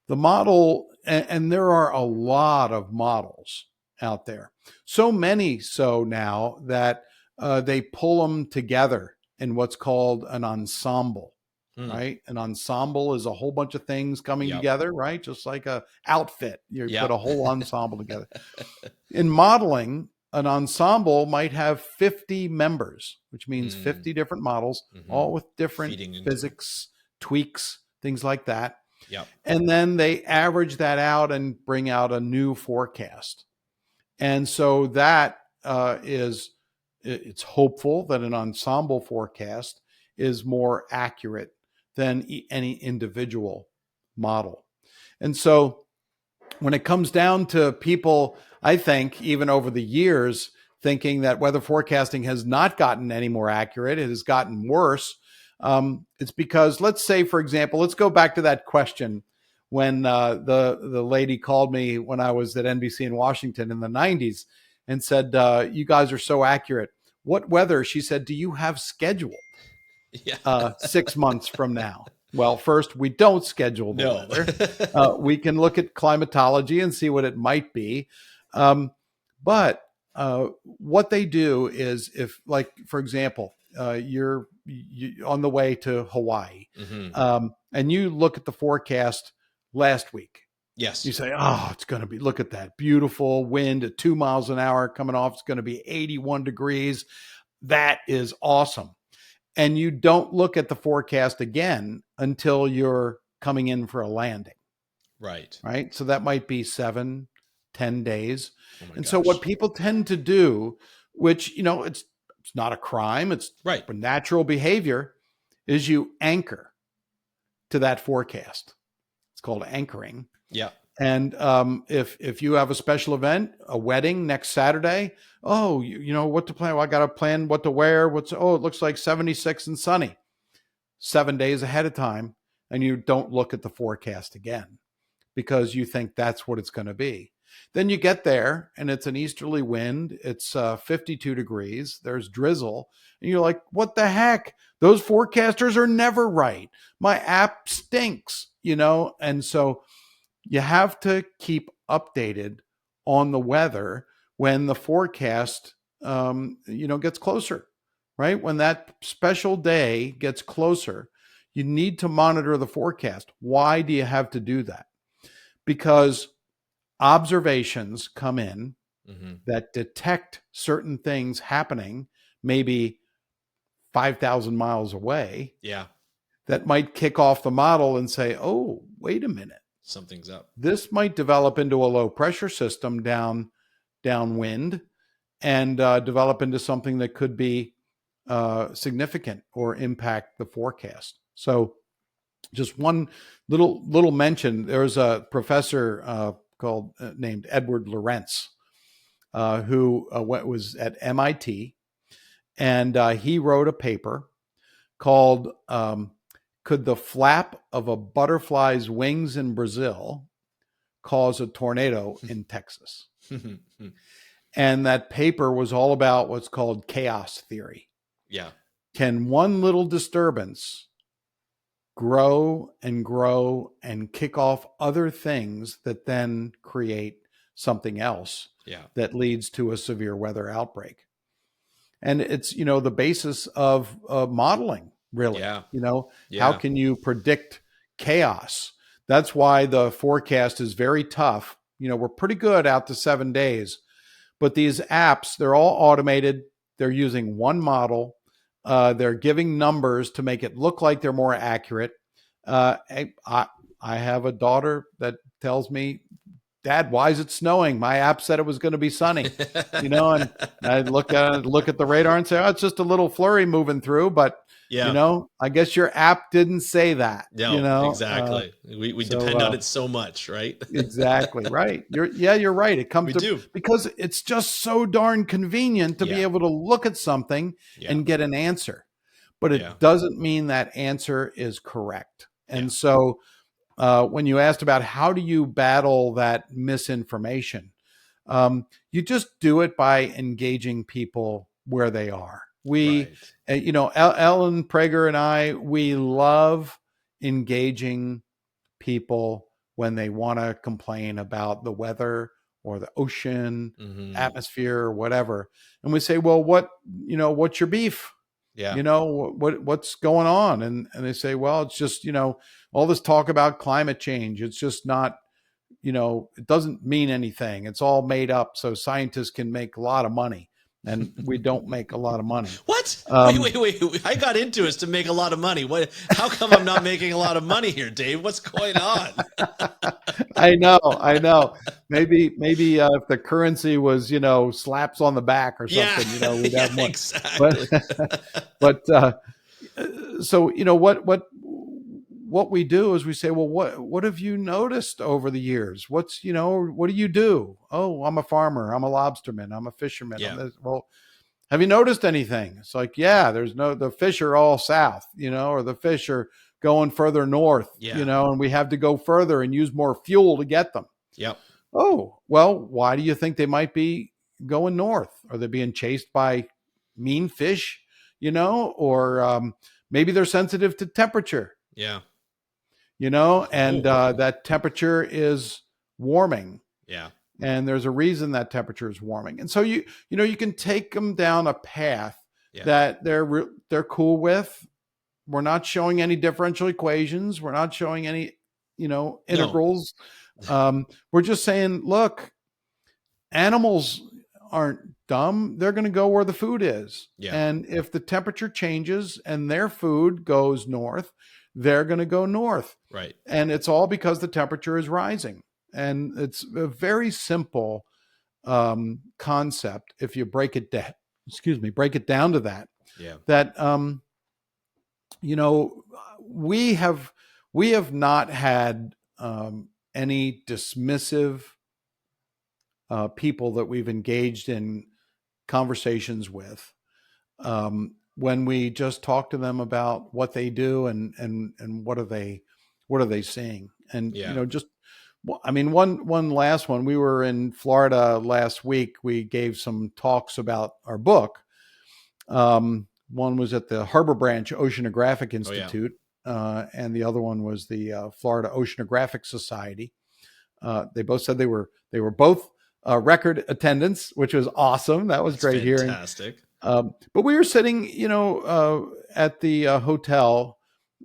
The model, and there are a lot of models out there, so many so now that they pull them together in what's called an ensemble. Right. An ensemble is a whole bunch of things coming together, right? Just like a outfit. You put a whole ensemble together. In modeling, an ensemble might have 50 members, which means 50 different models, all with different physics, tweaks, things like that. Yep. And then they average that out and bring out a new forecast. And so that it's hopeful that an ensemble forecast is more accurate than any individual model. And so when it comes down to people, I think, even over the years, thinking that weather forecasting has not gotten any more accurate, it has gotten worse. It's because, let's say, for example, let's go back to that question when the lady called me when I was at NBC in Washington in the 90s and said, you guys are so accurate. What weather, she said, do you have scheduled? 6 months from now? Well, first, we don't schedule the weather. We can look at climatology and see what it might be. But what they do is, if, like, for example, you're on the way to Hawaii, and you look at the forecast last week. Yes. You say, oh, it's going to be, look at that beautiful wind at 2 miles an hour coming off. It's going to be 81 degrees. That is awesome. And you don't look at the forecast again until you're coming in for a landing. Right. Right. So that might be 7, 10 days. And so what people tend to do, which, it's not a crime, it's right, natural behavior, is you anchor to that forecast. It's called anchoring. Yeah. And if you have a special event, a wedding next Saturday, oh, what to plan? Well, I got to plan what to wear. It looks like 76 and sunny 7 days ahead of time. And you don't look at the forecast again because you think that's what it's going to be. Then you get there and it's an easterly wind. It's 52 degrees. There's drizzle. And you're like, what the heck? Those forecasters are never right. My app stinks, And so you have to keep updated on the weather when the forecast, gets closer, right? When that special day gets closer, you need to monitor the forecast. Why do you have to do that? Because observations come in that detect certain things happening, maybe 5,000 miles away. Yeah. That might kick off the model and say, oh, wait a minute. Something's up. This might develop into a low pressure system downwind and develop into something that could be significant or impact the forecast. So just one little mention. There's a professor named Edward Lorenz, who was at MIT, and he wrote a paper called "Could the Flap of a Butterfly's Wings in Brazil Cause a Tornado in Texas?" And that paper was all about what's called chaos theory. Yeah. Can one little disturbance grow and kick off other things that then create something else that leads to a severe weather outbreak? And it's, the basis of modeling, really. How can you predict chaos? That's why the forecast is very tough. We're pretty good out to 7 days, but these apps, they're all automated. They're using one model. They're giving numbers to make it look like they're more accurate. I have a daughter that tells me, "Dad, why is it snowing? My app said it was going to be sunny." And I look at the radar and say, "Oh, it's just a little flurry moving through." But I guess your app didn't say that. No, exactly. We depend on it so much, right? Exactly right. You're right. It comes because it's just so darn convenient to be able to look at something and get an answer, but it doesn't mean that answer is correct. And so when you asked about how do you battle that misinformation, you just do it by engaging people where they are. Ellen Prager and I, we love engaging people when they want to complain about the weather or the ocean, atmosphere, or whatever. And we say, well, what's your beef? What's going on? And they say, well, it's just, all this talk about climate change. It's just not, it doesn't mean anything. It's all made up so scientists can make a lot of money. And we don't make a lot of money. What? Wait. I got into it to make a lot of money. What? How come I'm not making a lot of money here, Dave? What's going on? I know. Maybe if the currency was, slaps on the back or something, we'd have more. Exactly. But so, what we do is we say, well, what have you noticed over the years? What do you do? Oh, I'm a farmer. I'm a lobsterman. I'm a fisherman. Yeah. Well, have you noticed anything? It's like, the fish are all south, or the fish are going further north, and we have to go further and use more fuel to get them. Yep. Oh, well, why do you think they might be going north? Are they being chased by mean fish, or maybe they're sensitive to temperature? Yeah. And that temperature is warming. Yeah. And there's a reason that temperature is warming. And so you can take them down a path that they're cool with. We're not showing any differential equations. We're not showing any, integrals. No. We're just saying, look, animals aren't dumb. They're going to go where the food is. Yeah. And if the temperature changes and their food goes north, they're going to go north. Right. And it's all because the temperature is rising. And it's a very simple concept if you break it down to that. Yeah. That we have not had any dismissive people that we've engaged in conversations with when we just talk to them about what they do and what are they seeing. And just Well, I mean, one last one. We were in Florida last week. We gave some talks about our book. One was at the Harbor Branch Oceanographic Oh yeah. Institute, and the other one was the Florida Oceanographic Society. They both said they were both record attendance, which was awesome. That was That's great hearing. fantastic. But we were sitting, at the hotel,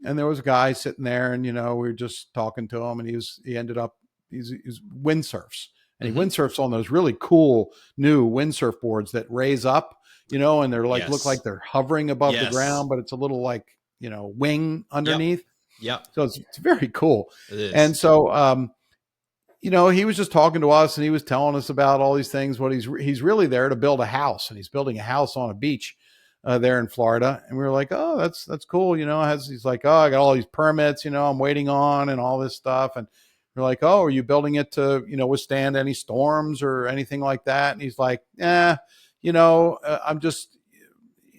and there was a guy sitting there, and we were just talking to him, and he ended up he's windsurfs, and he Mm-hmm. windsurfs on those really cool new windsurf boards that raise up, and they're like look like Yes. they're hovering above the Yes. ground, but it's a little like wing Yep. underneath. Yep. So it's very cool. It is. And so he was just talking to us, and he was telling us about all these things. What he's really there to build a house, and he's building a house on a beach there in Florida. And we were like, oh, that's cool. He's like, oh, I got all these permits, I'm waiting on, and all this stuff. And we're like, oh, are you building it to withstand any storms or anything like that? And he's like, I'm just,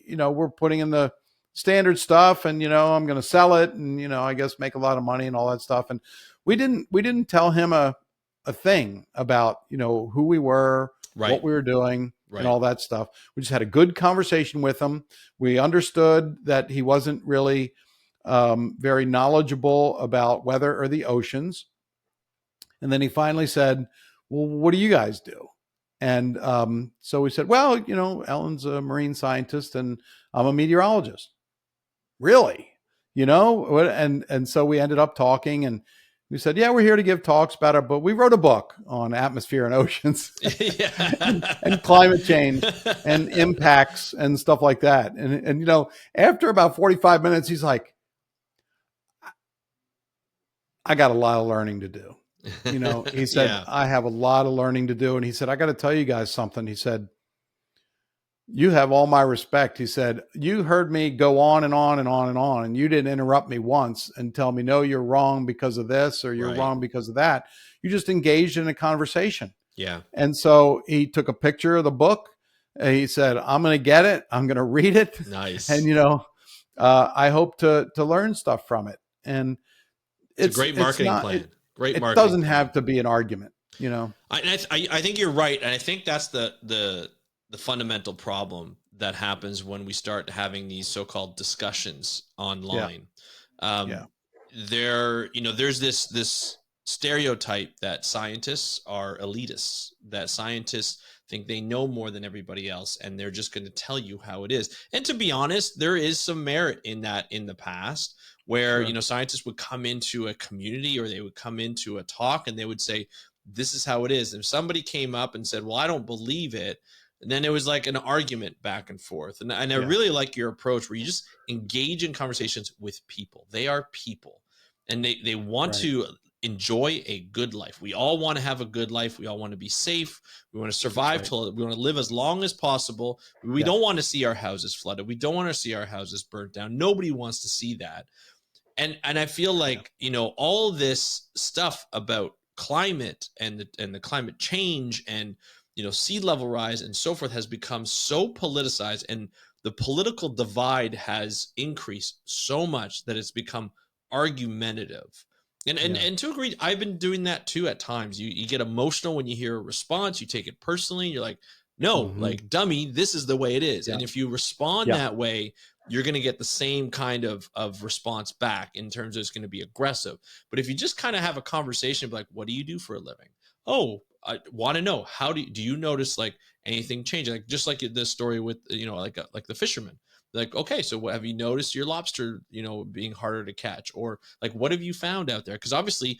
we're putting in the standard stuff, and I'm going to sell it, and I guess make a lot of money and all that stuff. And we didn't tell him a thing about who we were, Right. what we were doing, Right. and all that stuff. We just had a good conversation with him. We understood that he wasn't really very knowledgeable about weather or the oceans. And then he finally said, well, what do you guys do? And so we said, well, Ellen's a marine scientist and I'm a meteorologist. Really? And so we ended up talking, and we said, yeah, we're here to give talks about it, but we wrote a book on atmosphere and oceans and climate change and impacts and stuff like that. And after about 45 minutes, he's like, I got a lot of learning to do. He said, Yeah. I have a lot of learning to do. And he said, I got to tell you guys something. He said, you have all my respect. He said, you heard me go on and on and on and on, and you didn't interrupt me once and tell me, no, you're wrong because of this, or you're Right. wrong because of that. You just engaged in a conversation. Yeah. And so he took a picture of the book. He said, I'm going to get it. I'm going to read it. Nice. And, I hope to learn stuff from it. And it's a great marketing plan. Great marketing. It doesn't have to be an argument, I think you're right. And I think that's the fundamental problem that happens when we start having these so-called discussions online. There's this stereotype that scientists are elitists, that scientists think they know more than everybody else, and they're just going to tell you how it is. And to be honest, there is some merit in that in the past, where scientists would come into a community, or they would come into a talk, and they would say, this is how it is. And if somebody came up and said, well, I don't believe it, and then it was like an argument back and forth. And I really like your approach, where you just engage in conversations with people. They are people, and they want to enjoy a good life. We all want to have a good life. We all want to be safe. We want to survive we want to live as long as possible. We don't want to see our houses flooded. We don't want to see our houses burnt down. Nobody wants to see that. And I feel like, all this stuff about climate and the climate change and, sea level rise and so forth has become so politicized, and the political divide has increased so much that it's become argumentative. And to agree, I've been doing that too at times. You get emotional when you hear a response, you take it personally. You're like, no, like, dummy, this is the way it is. And if you respond that way, you're going to get the same kind of response back, in terms of it's going to be aggressive. But if you just kind of have a conversation, like, what do you do for a living? Oh, I want to know, how do you notice like anything change? Like, just like this story with, like the fisherman. Like, okay, so what, have you noticed your lobster, being harder to catch? Or like, what have you found out there? Because obviously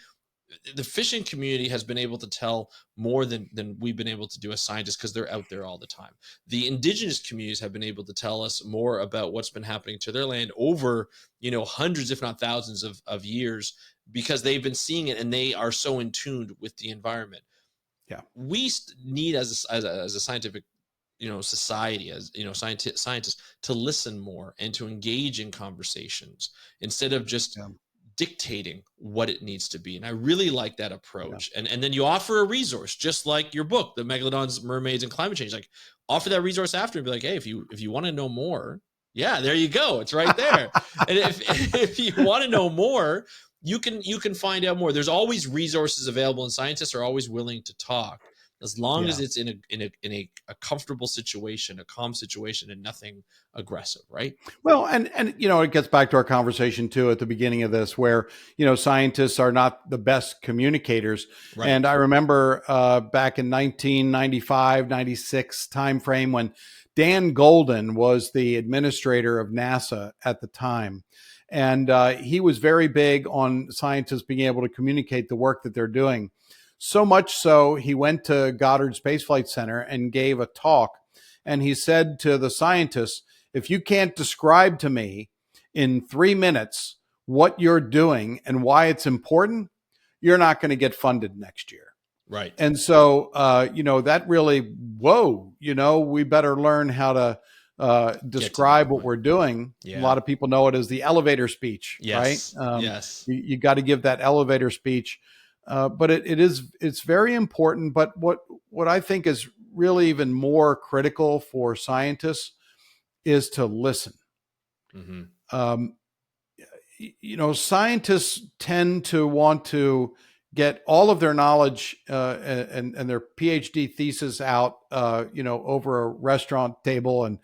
the fishing community has been able to tell more than we've been able to do as scientists, because they're out there all the time. The indigenous communities have been able to tell us more about what's been happening to their land over, hundreds, if not thousands of years, because they've been seeing it, and they are so in tune with the environment. We need, as a scientific society, as scientists, to listen more and to engage in conversations, instead of just dictating what it needs to be. And I really like that approach. And then you offer a resource, just like your book, the Megalodons, Mermaids, and Climate Change. Like, offer that resource after, and be like, hey, if you want to know more, there you go, it's right there. And if you want to know more, you can find out more. There's always resources available, and scientists are always willing to talk as long as Yeah. it's in a comfortable situation, a calm situation, and nothing aggressive, right? Well, and it gets back to our conversation too at the beginning of this, where scientists are not the best communicators. Right. And I remember back in 1995, 96 timeframe when Dan Golden was the administrator of NASA at the time, and he was very big on scientists being able to communicate the work that they're doing. So much so, he went to Goddard Space Flight Center and gave a talk, and he said to the scientists, if you can't describe to me in 3 minutes what you're doing and why it's important, you're not going to get funded next year. Right. And so, that really, we better learn how to describe what we're doing. Yeah. A lot of people know it as the elevator speech, Yes. right? Yes. You got to give that elevator speech. But it's very important. But what I think is really even more critical for scientists is to listen. Mm-hmm. Scientists tend to want to get all of their knowledge and their PhD thesis out, over a restaurant table and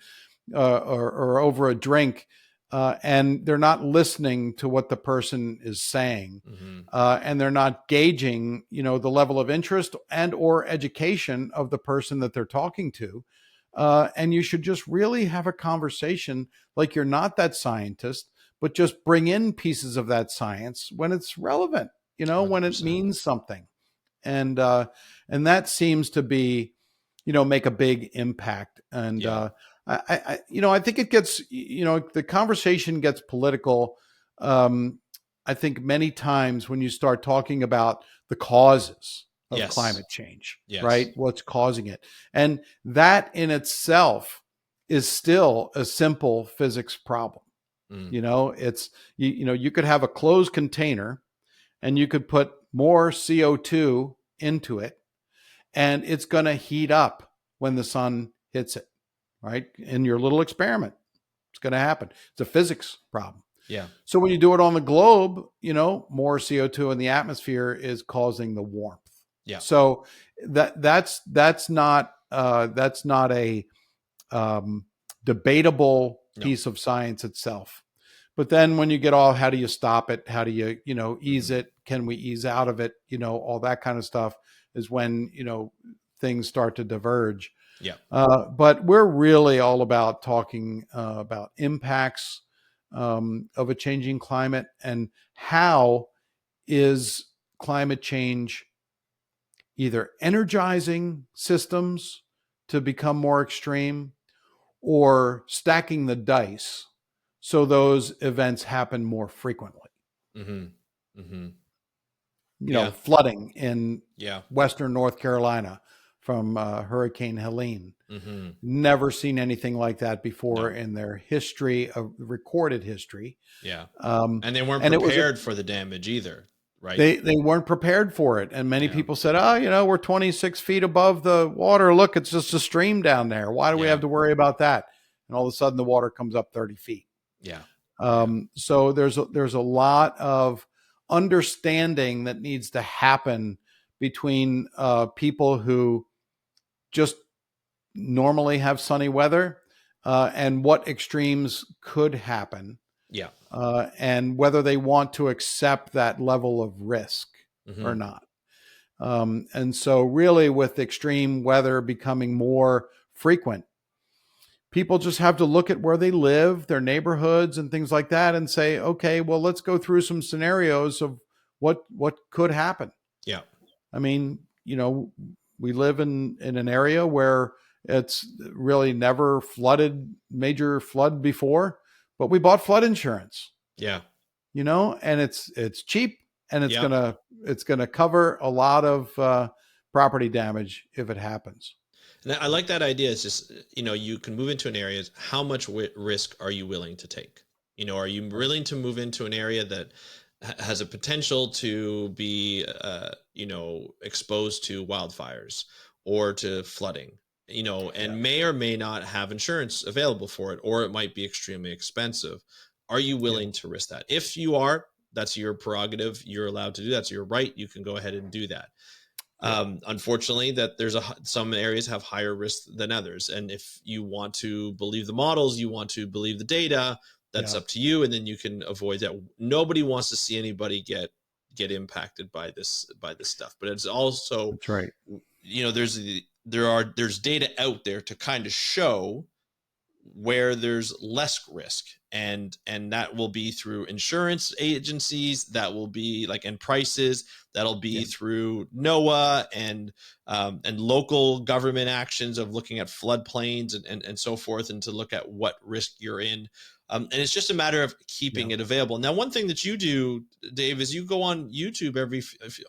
or over a drink, and they're not listening to what the person is saying, and they're not gauging, the level of interest and or education of the person that they're talking to. And you should just really have a conversation like you're not that scientist, but just bring in pieces of that science when it's relevant, when it 100%. means something. And that seems to be, make a big impact. And I think it gets, the conversation gets political. I think many times when you start talking about the causes of climate change, right? What's causing it. And that in itself is still a simple physics problem. It's, you could have a closed container and you could put more CO2 into it and it's going to heat up when the sun hits it, right? In your little experiment, it's going to happen. It's a physics problem. Yeah. So when you do it on the globe, more CO2 in the atmosphere is causing the warmth. Yeah. So that's not a debatable piece of science itself. But then when you get how do you stop it? How do you, ease it? Can we ease out of it? All that kind of stuff is when, things start to diverge. Yeah. But we're really all about talking about impacts of a changing climate and how is climate change either energizing systems to become more extreme or stacking the dice so those events happen more frequently. Flooding in Western North Carolina from Hurricane Helene. Never seen anything like that before in their history of recorded history. Yeah. And they weren't prepared for the damage either, right? They weren't prepared for it. And many people said, we're 26 feet above the water. Look, it's just a stream down there. Why do we have to worry about that? And all of a sudden the water comes up 30 feet. Yeah. So there's a lot of understanding that needs to happen between people who just normally have sunny weather and what extremes could happen. Yeah. And whether they want to accept that level of risk or not. And so really with extreme weather becoming more frequent, people just have to look at where they live, their neighborhoods and things like that and say, okay, well, let's go through some scenarios of what could happen. Yeah. I mean, we live in an area where it's really never major flood before, but we bought flood insurance. Yeah. And it's cheap and it's gonna cover a lot of property damage if it happens. And I like that idea. It's just, you can move into an area. How much risk are you willing to take? Are you willing to move into an area that has a potential to be, exposed to wildfires or to flooding, and may or may not have insurance available for it, or it might be extremely expensive. Are you willing to risk that? If you are, that's your prerogative. You're allowed to do that. That's your right. You can go ahead and do that. Unfortunately, that some areas have higher risk than others, and if you want to believe the models, you want to believe the data, that's up to you, and then you can avoid that. Nobody wants to see anybody get impacted by this stuff, but it's also, That's right. there's data out there to kind of show where there's less risk, and that will be through insurance agencies, that will be like, and prices, that'll be through NOAA and local government actions of looking at floodplains and so forth, and to look at what risk you're in. And it's just a matter of keeping it available. Now, one thing that you do, Dave, is you go on YouTube every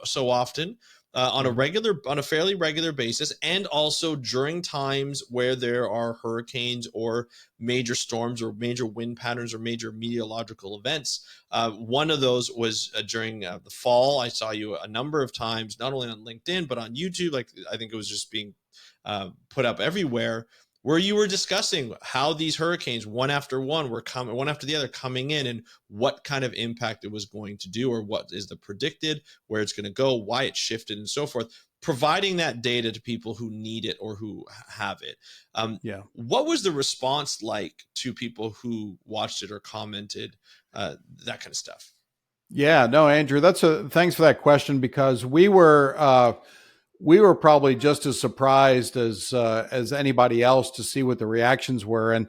so often, on a fairly regular basis, and also during times where there are hurricanes or major storms or major wind patterns or major meteorological events. One of those was during the fall. I saw you a number of times, not only on LinkedIn, but on YouTube. Like, I think it was just being put up everywhere, where you were discussing how these hurricanes, one after one, were coming, one after the other, coming in, and what kind of impact it was going to do, or what is the predicted, where it's going to go, why it shifted, and so forth, providing that data to people who need it or who have it. What was the response like to people who watched it or commented, that kind of stuff? Yeah, no, Andrew, thanks for that question, because we were probably just as surprised as anybody else to see what the reactions were, and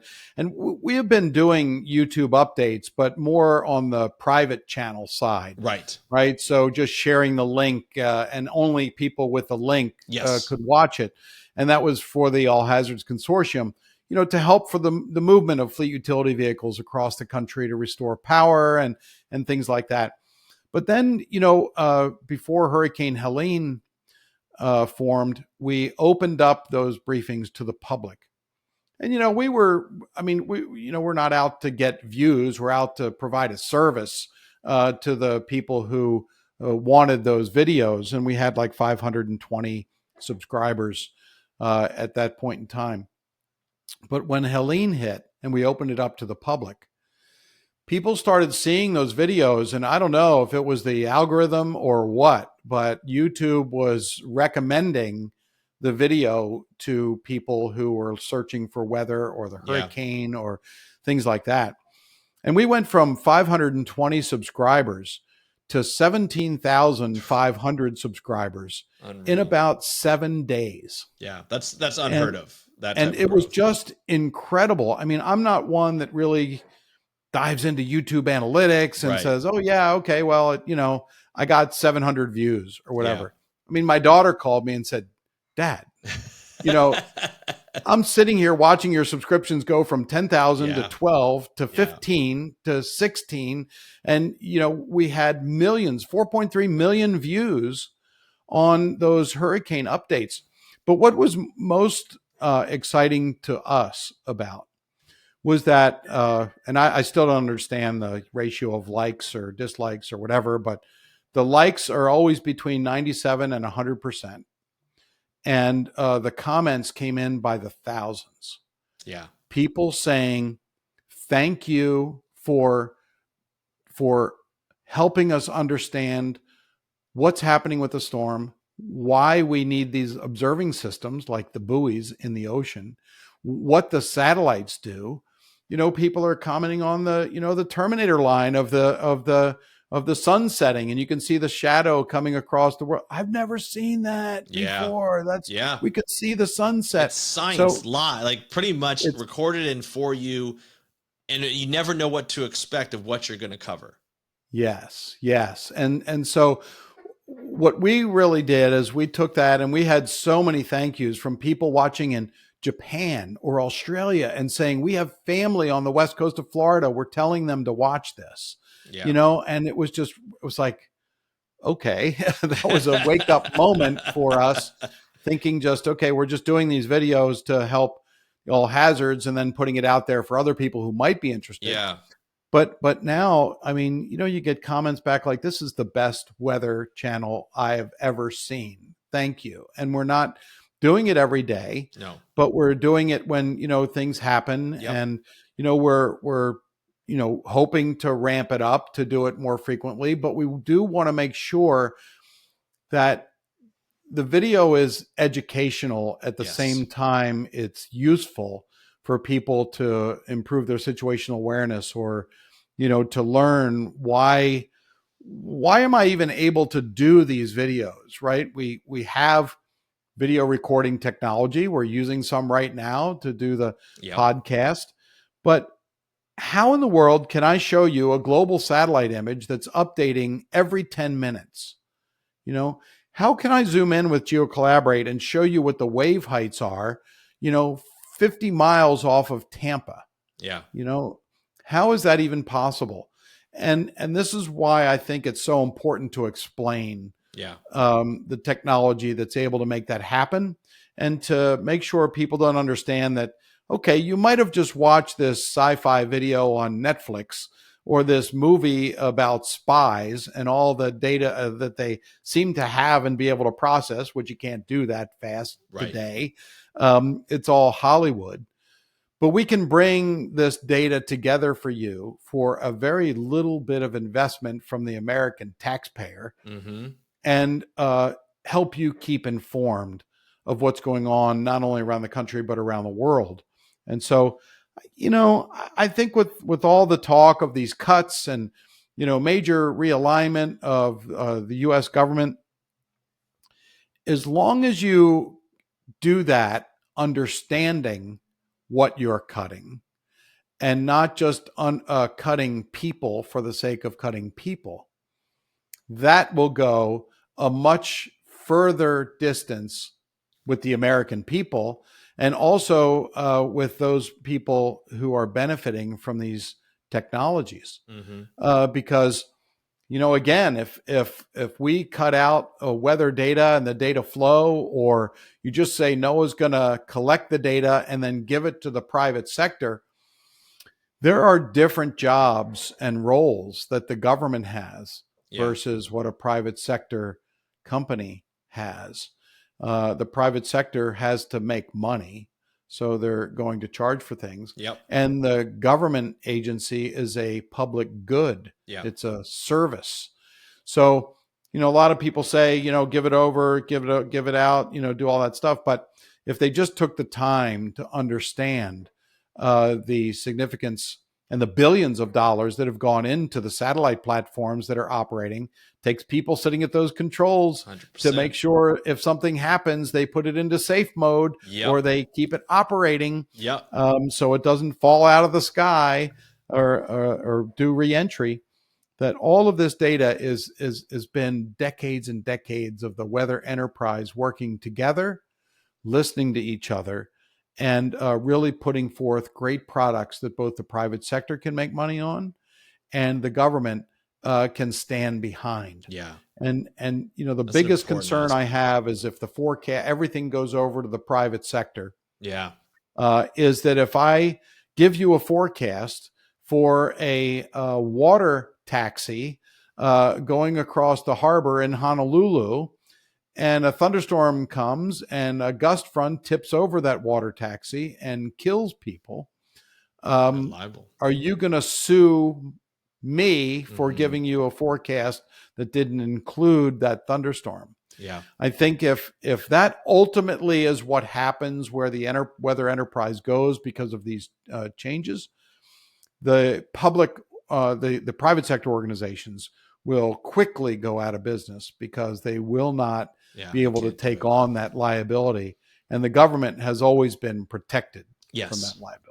we have been doing YouTube updates, but more on the private channel side, right. So just sharing the link, and only people with the link could watch it, and that was for the All Hazards Consortium, to help for the movement of fleet utility vehicles across the country to restore power and things like that. But then, before Hurricane Helene formed, we opened up those briefings to the public. And, we're not out to get views. We're out to provide a service to the people who wanted those videos. And we had like 520 subscribers at that point in time. But when Helene hit and we opened it up to the public, people started seeing those videos, and I don't know if it was the algorithm or what, but YouTube was recommending the video to people who were searching for weather or the hurricane or things like that. And we went from 520 subscribers to 17,500 subscribers in about 7 days. Yeah, that's unheard of. And it was just incredible. I mean, I'm not one that really dives into YouTube analytics and says, oh yeah, okay, well, I got 700 views or whatever. I mean, my daughter called me and said, Dad, I'm sitting here watching your subscriptions go from 10,000 to 12 to 15 to 16. And, we had millions, 4.3 million views on those hurricane updates. But what was most exciting to us about was that, and I still don't understand the ratio of likes or dislikes or whatever, but the likes are always between 97 and 100%. And the comments came in by the thousands. Yeah. People saying, thank you for helping us understand what's happening with the storm, why we need these observing systems like the buoys in the ocean, what the satellites do. People are commenting on the Terminator line of the sun setting, and you can see the shadow coming across the world. I've never seen that before. We could see the sunset. It's science, like pretty much recorded in for you, and you never know what to expect of what you're going to cover. Yes. And so what we really did is we took that, and we had so many thank yous from people watching in Japan or Australia and saying, we have family on the west coast of Florida. We're telling them to watch this, and it was like, okay, that was a wake up moment for us, thinking okay, we're just doing these videos to help all hazards and then putting it out there for other people who might be interested. Yeah. But now, I mean, you get comments back like, this is the best weather channel I have ever seen. Thank you. And we're not doing it every day, no, but we're doing it when, things happen. And, we're hoping to ramp it up to do it more frequently, but we do want to make sure that the video is educational at the same time it's useful for people to improve their situational awareness, or to learn why am I even able to do these videos, right? We have video recording technology. We're using some right now to do the podcast, but how in the world can I show you a global satellite image that's updating every 10 minutes? How can I zoom in with GeoCollaborate and show you what the wave heights are, 50 miles off of Tampa? Yeah. How is that even possible? And this is why I think it's so important to explain the technology that's able to make that happen, and to make sure people don't understand that, okay, you might have just watched this sci-fi video on Netflix or this movie about spies and all the data that they seem to have and be able to process, which you can't do that fast today. It's all Hollywood. But we can bring this data together for you for a very little bit of investment from the American taxpayer, and help you keep informed of what's going on, not only around the country, but around the world. And so, I think with all the talk of these cuts and, major realignment of the U.S. government, as long as you do that, understanding what you're cutting, and not just cutting people for the sake of cutting people, that will go a much further distance with the American people, and also with those people who are benefiting from these technologies. Because, again, if we cut out weather data and the data flow, or you just say NOAA's going to collect the data and then give it to the private sector, there are different jobs and roles that the government has versus what a private sector company has. The private sector has to make money, so they're going to charge for things. And the government agency is a public good. It's a service. So, a lot of people say, give it over, give it out, do all that stuff. But if they just took the time to understand the significance and the billions of dollars that have gone into the satellite platforms that are operating, takes people sitting at those controls 100%. To make sure if something happens, they put it into safe mode, or they keep it operating, so it doesn't fall out of the sky or do reentry. That all of this data has been decades and decades of the weather enterprise working together, listening to each other, and really putting forth great products that both the private sector can make money on and the government can stand behind. And the That's biggest concern I have is if the forecast, everything goes over to the private sector. Is that if I give you a forecast for a water taxi going across the harbor in Honolulu, and a thunderstorm comes and a gust front tips over that water taxi and kills people, are you going to sue me for giving you a forecast that didn't include that thunderstorm? I think if that ultimately is what happens, where the weather enterprise goes because of these changes, the public, the private sector organizations will quickly go out of business, because they will not be able to take on that liability. And the government has always been protected from that liability.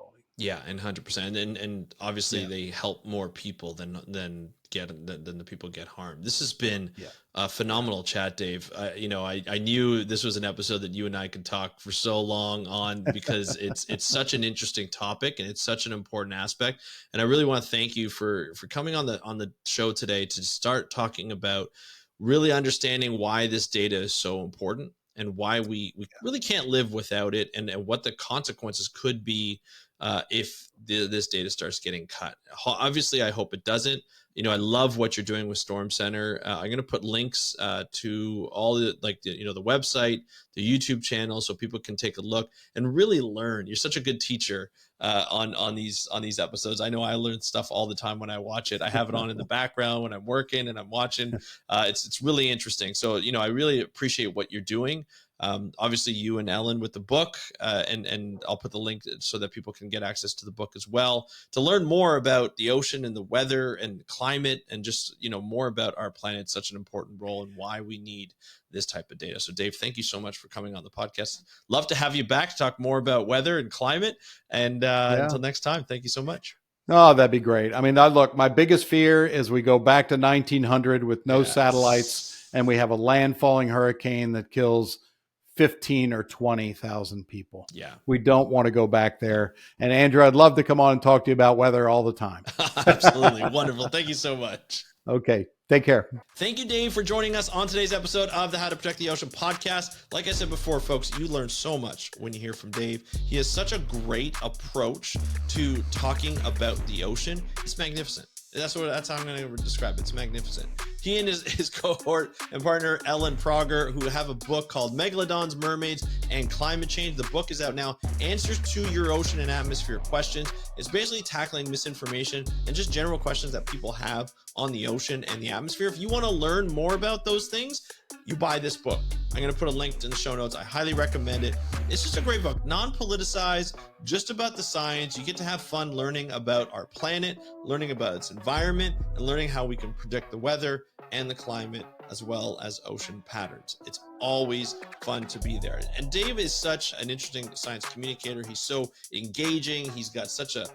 And 100%. And obviously they help more people than the people get harmed. This has been a phenomenal chat, Dave. I knew this was an episode that you and I could talk for so long on, because it's such an interesting topic and it's such an important aspect. And I really want to thank you for coming on the show today to start talking about really understanding why this data is so important, and why we really can't live without it, and what the consequences could be if this data starts getting cut. Obviously, I hope it doesn't. I love what you're doing with Storm Center. I'm going to put links to all the the website, the YouTube channel, so people can take a look and really learn. You're such a good teacher on these episodes. I know I learn stuff all the time when I watch it. I have it on in the background when I'm working and I'm watching. It's really interesting. So I really appreciate what you're doing. Obviously, you and Ellen with the book, and I'll put the link so that people can get access to the book as well to learn more about the ocean and the weather and climate, and just more about our planet. Such an important role and why we need this type of data. So, Dave, thank you so much for coming on the podcast. Love to have you back to talk more about weather and climate. And until next time, thank you so much. Oh, that'd be great. I mean, look, my biggest fear is we go back to 1900 with no satellites, and we have a landfalling hurricane that kills 15 or 20,000 people. Yeah. We don't want to go back there. And Andrew, I'd love to come on and talk to you about weather all the time. Absolutely. Wonderful. Thank you so much. Okay. Take care. Thank you, Dave, for joining us on today's episode of the How to Protect the Ocean podcast. Like I said before, folks, you learn so much when you hear from Dave. He has such a great approach to talking about the ocean. It's magnificent. That's how I'm going to describe it. It's magnificent. He and his cohort and partner, Ellen Prager, who have a book called Megalodons, Mermaids, and Climate Change. The book is out now. Answers to your ocean and atmosphere questions. It's basically tackling misinformation and just general questions that people have on the ocean and the atmosphere. If you want to learn more about those things, you buy this book. I'm going to put a link in the show notes. I highly recommend it. It's just a great book, non-politicized, just about the science. You get to have fun learning about our planet, learning about its environment, and learning how we can predict the weather and the climate, as well as ocean patterns. It's always fun to be there. And Dave is such an interesting science communicator. He's so engaging. He's got such an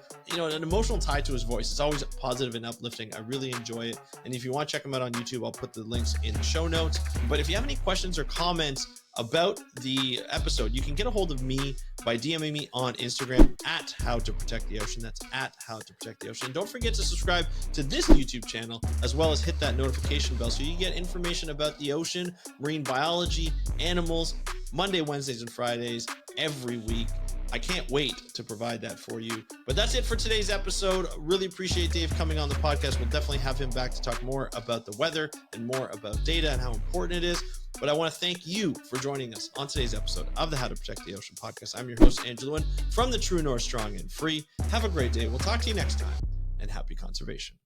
emotional tie to his voice. It's always positive and uplifting. I really enjoy it. And if you want to check him out on YouTube, I'll put the links in the show notes. But if you have any questions or comments about the episode, you can get a hold of me by DMing me on Instagram at How to Protect the Ocean. That's at How to Protect the Ocean. And don't forget to subscribe to this YouTube channel, as well as hit that notification bell so you get information about the ocean, marine biology, animals, Monday, Wednesdays, and Fridays every week. I can't wait to provide that for you. But that's it for today's episode. Really appreciate Dave coming on the podcast. We'll definitely have him back to talk more about the weather and more about data and how important it is. But I want to thank you for joining us on today's episode of the How to Protect the Ocean podcast. I'm your host, Andrew Lewin, from the True North Strong and Free. Have a great day. We'll talk to you next time, and happy conservation.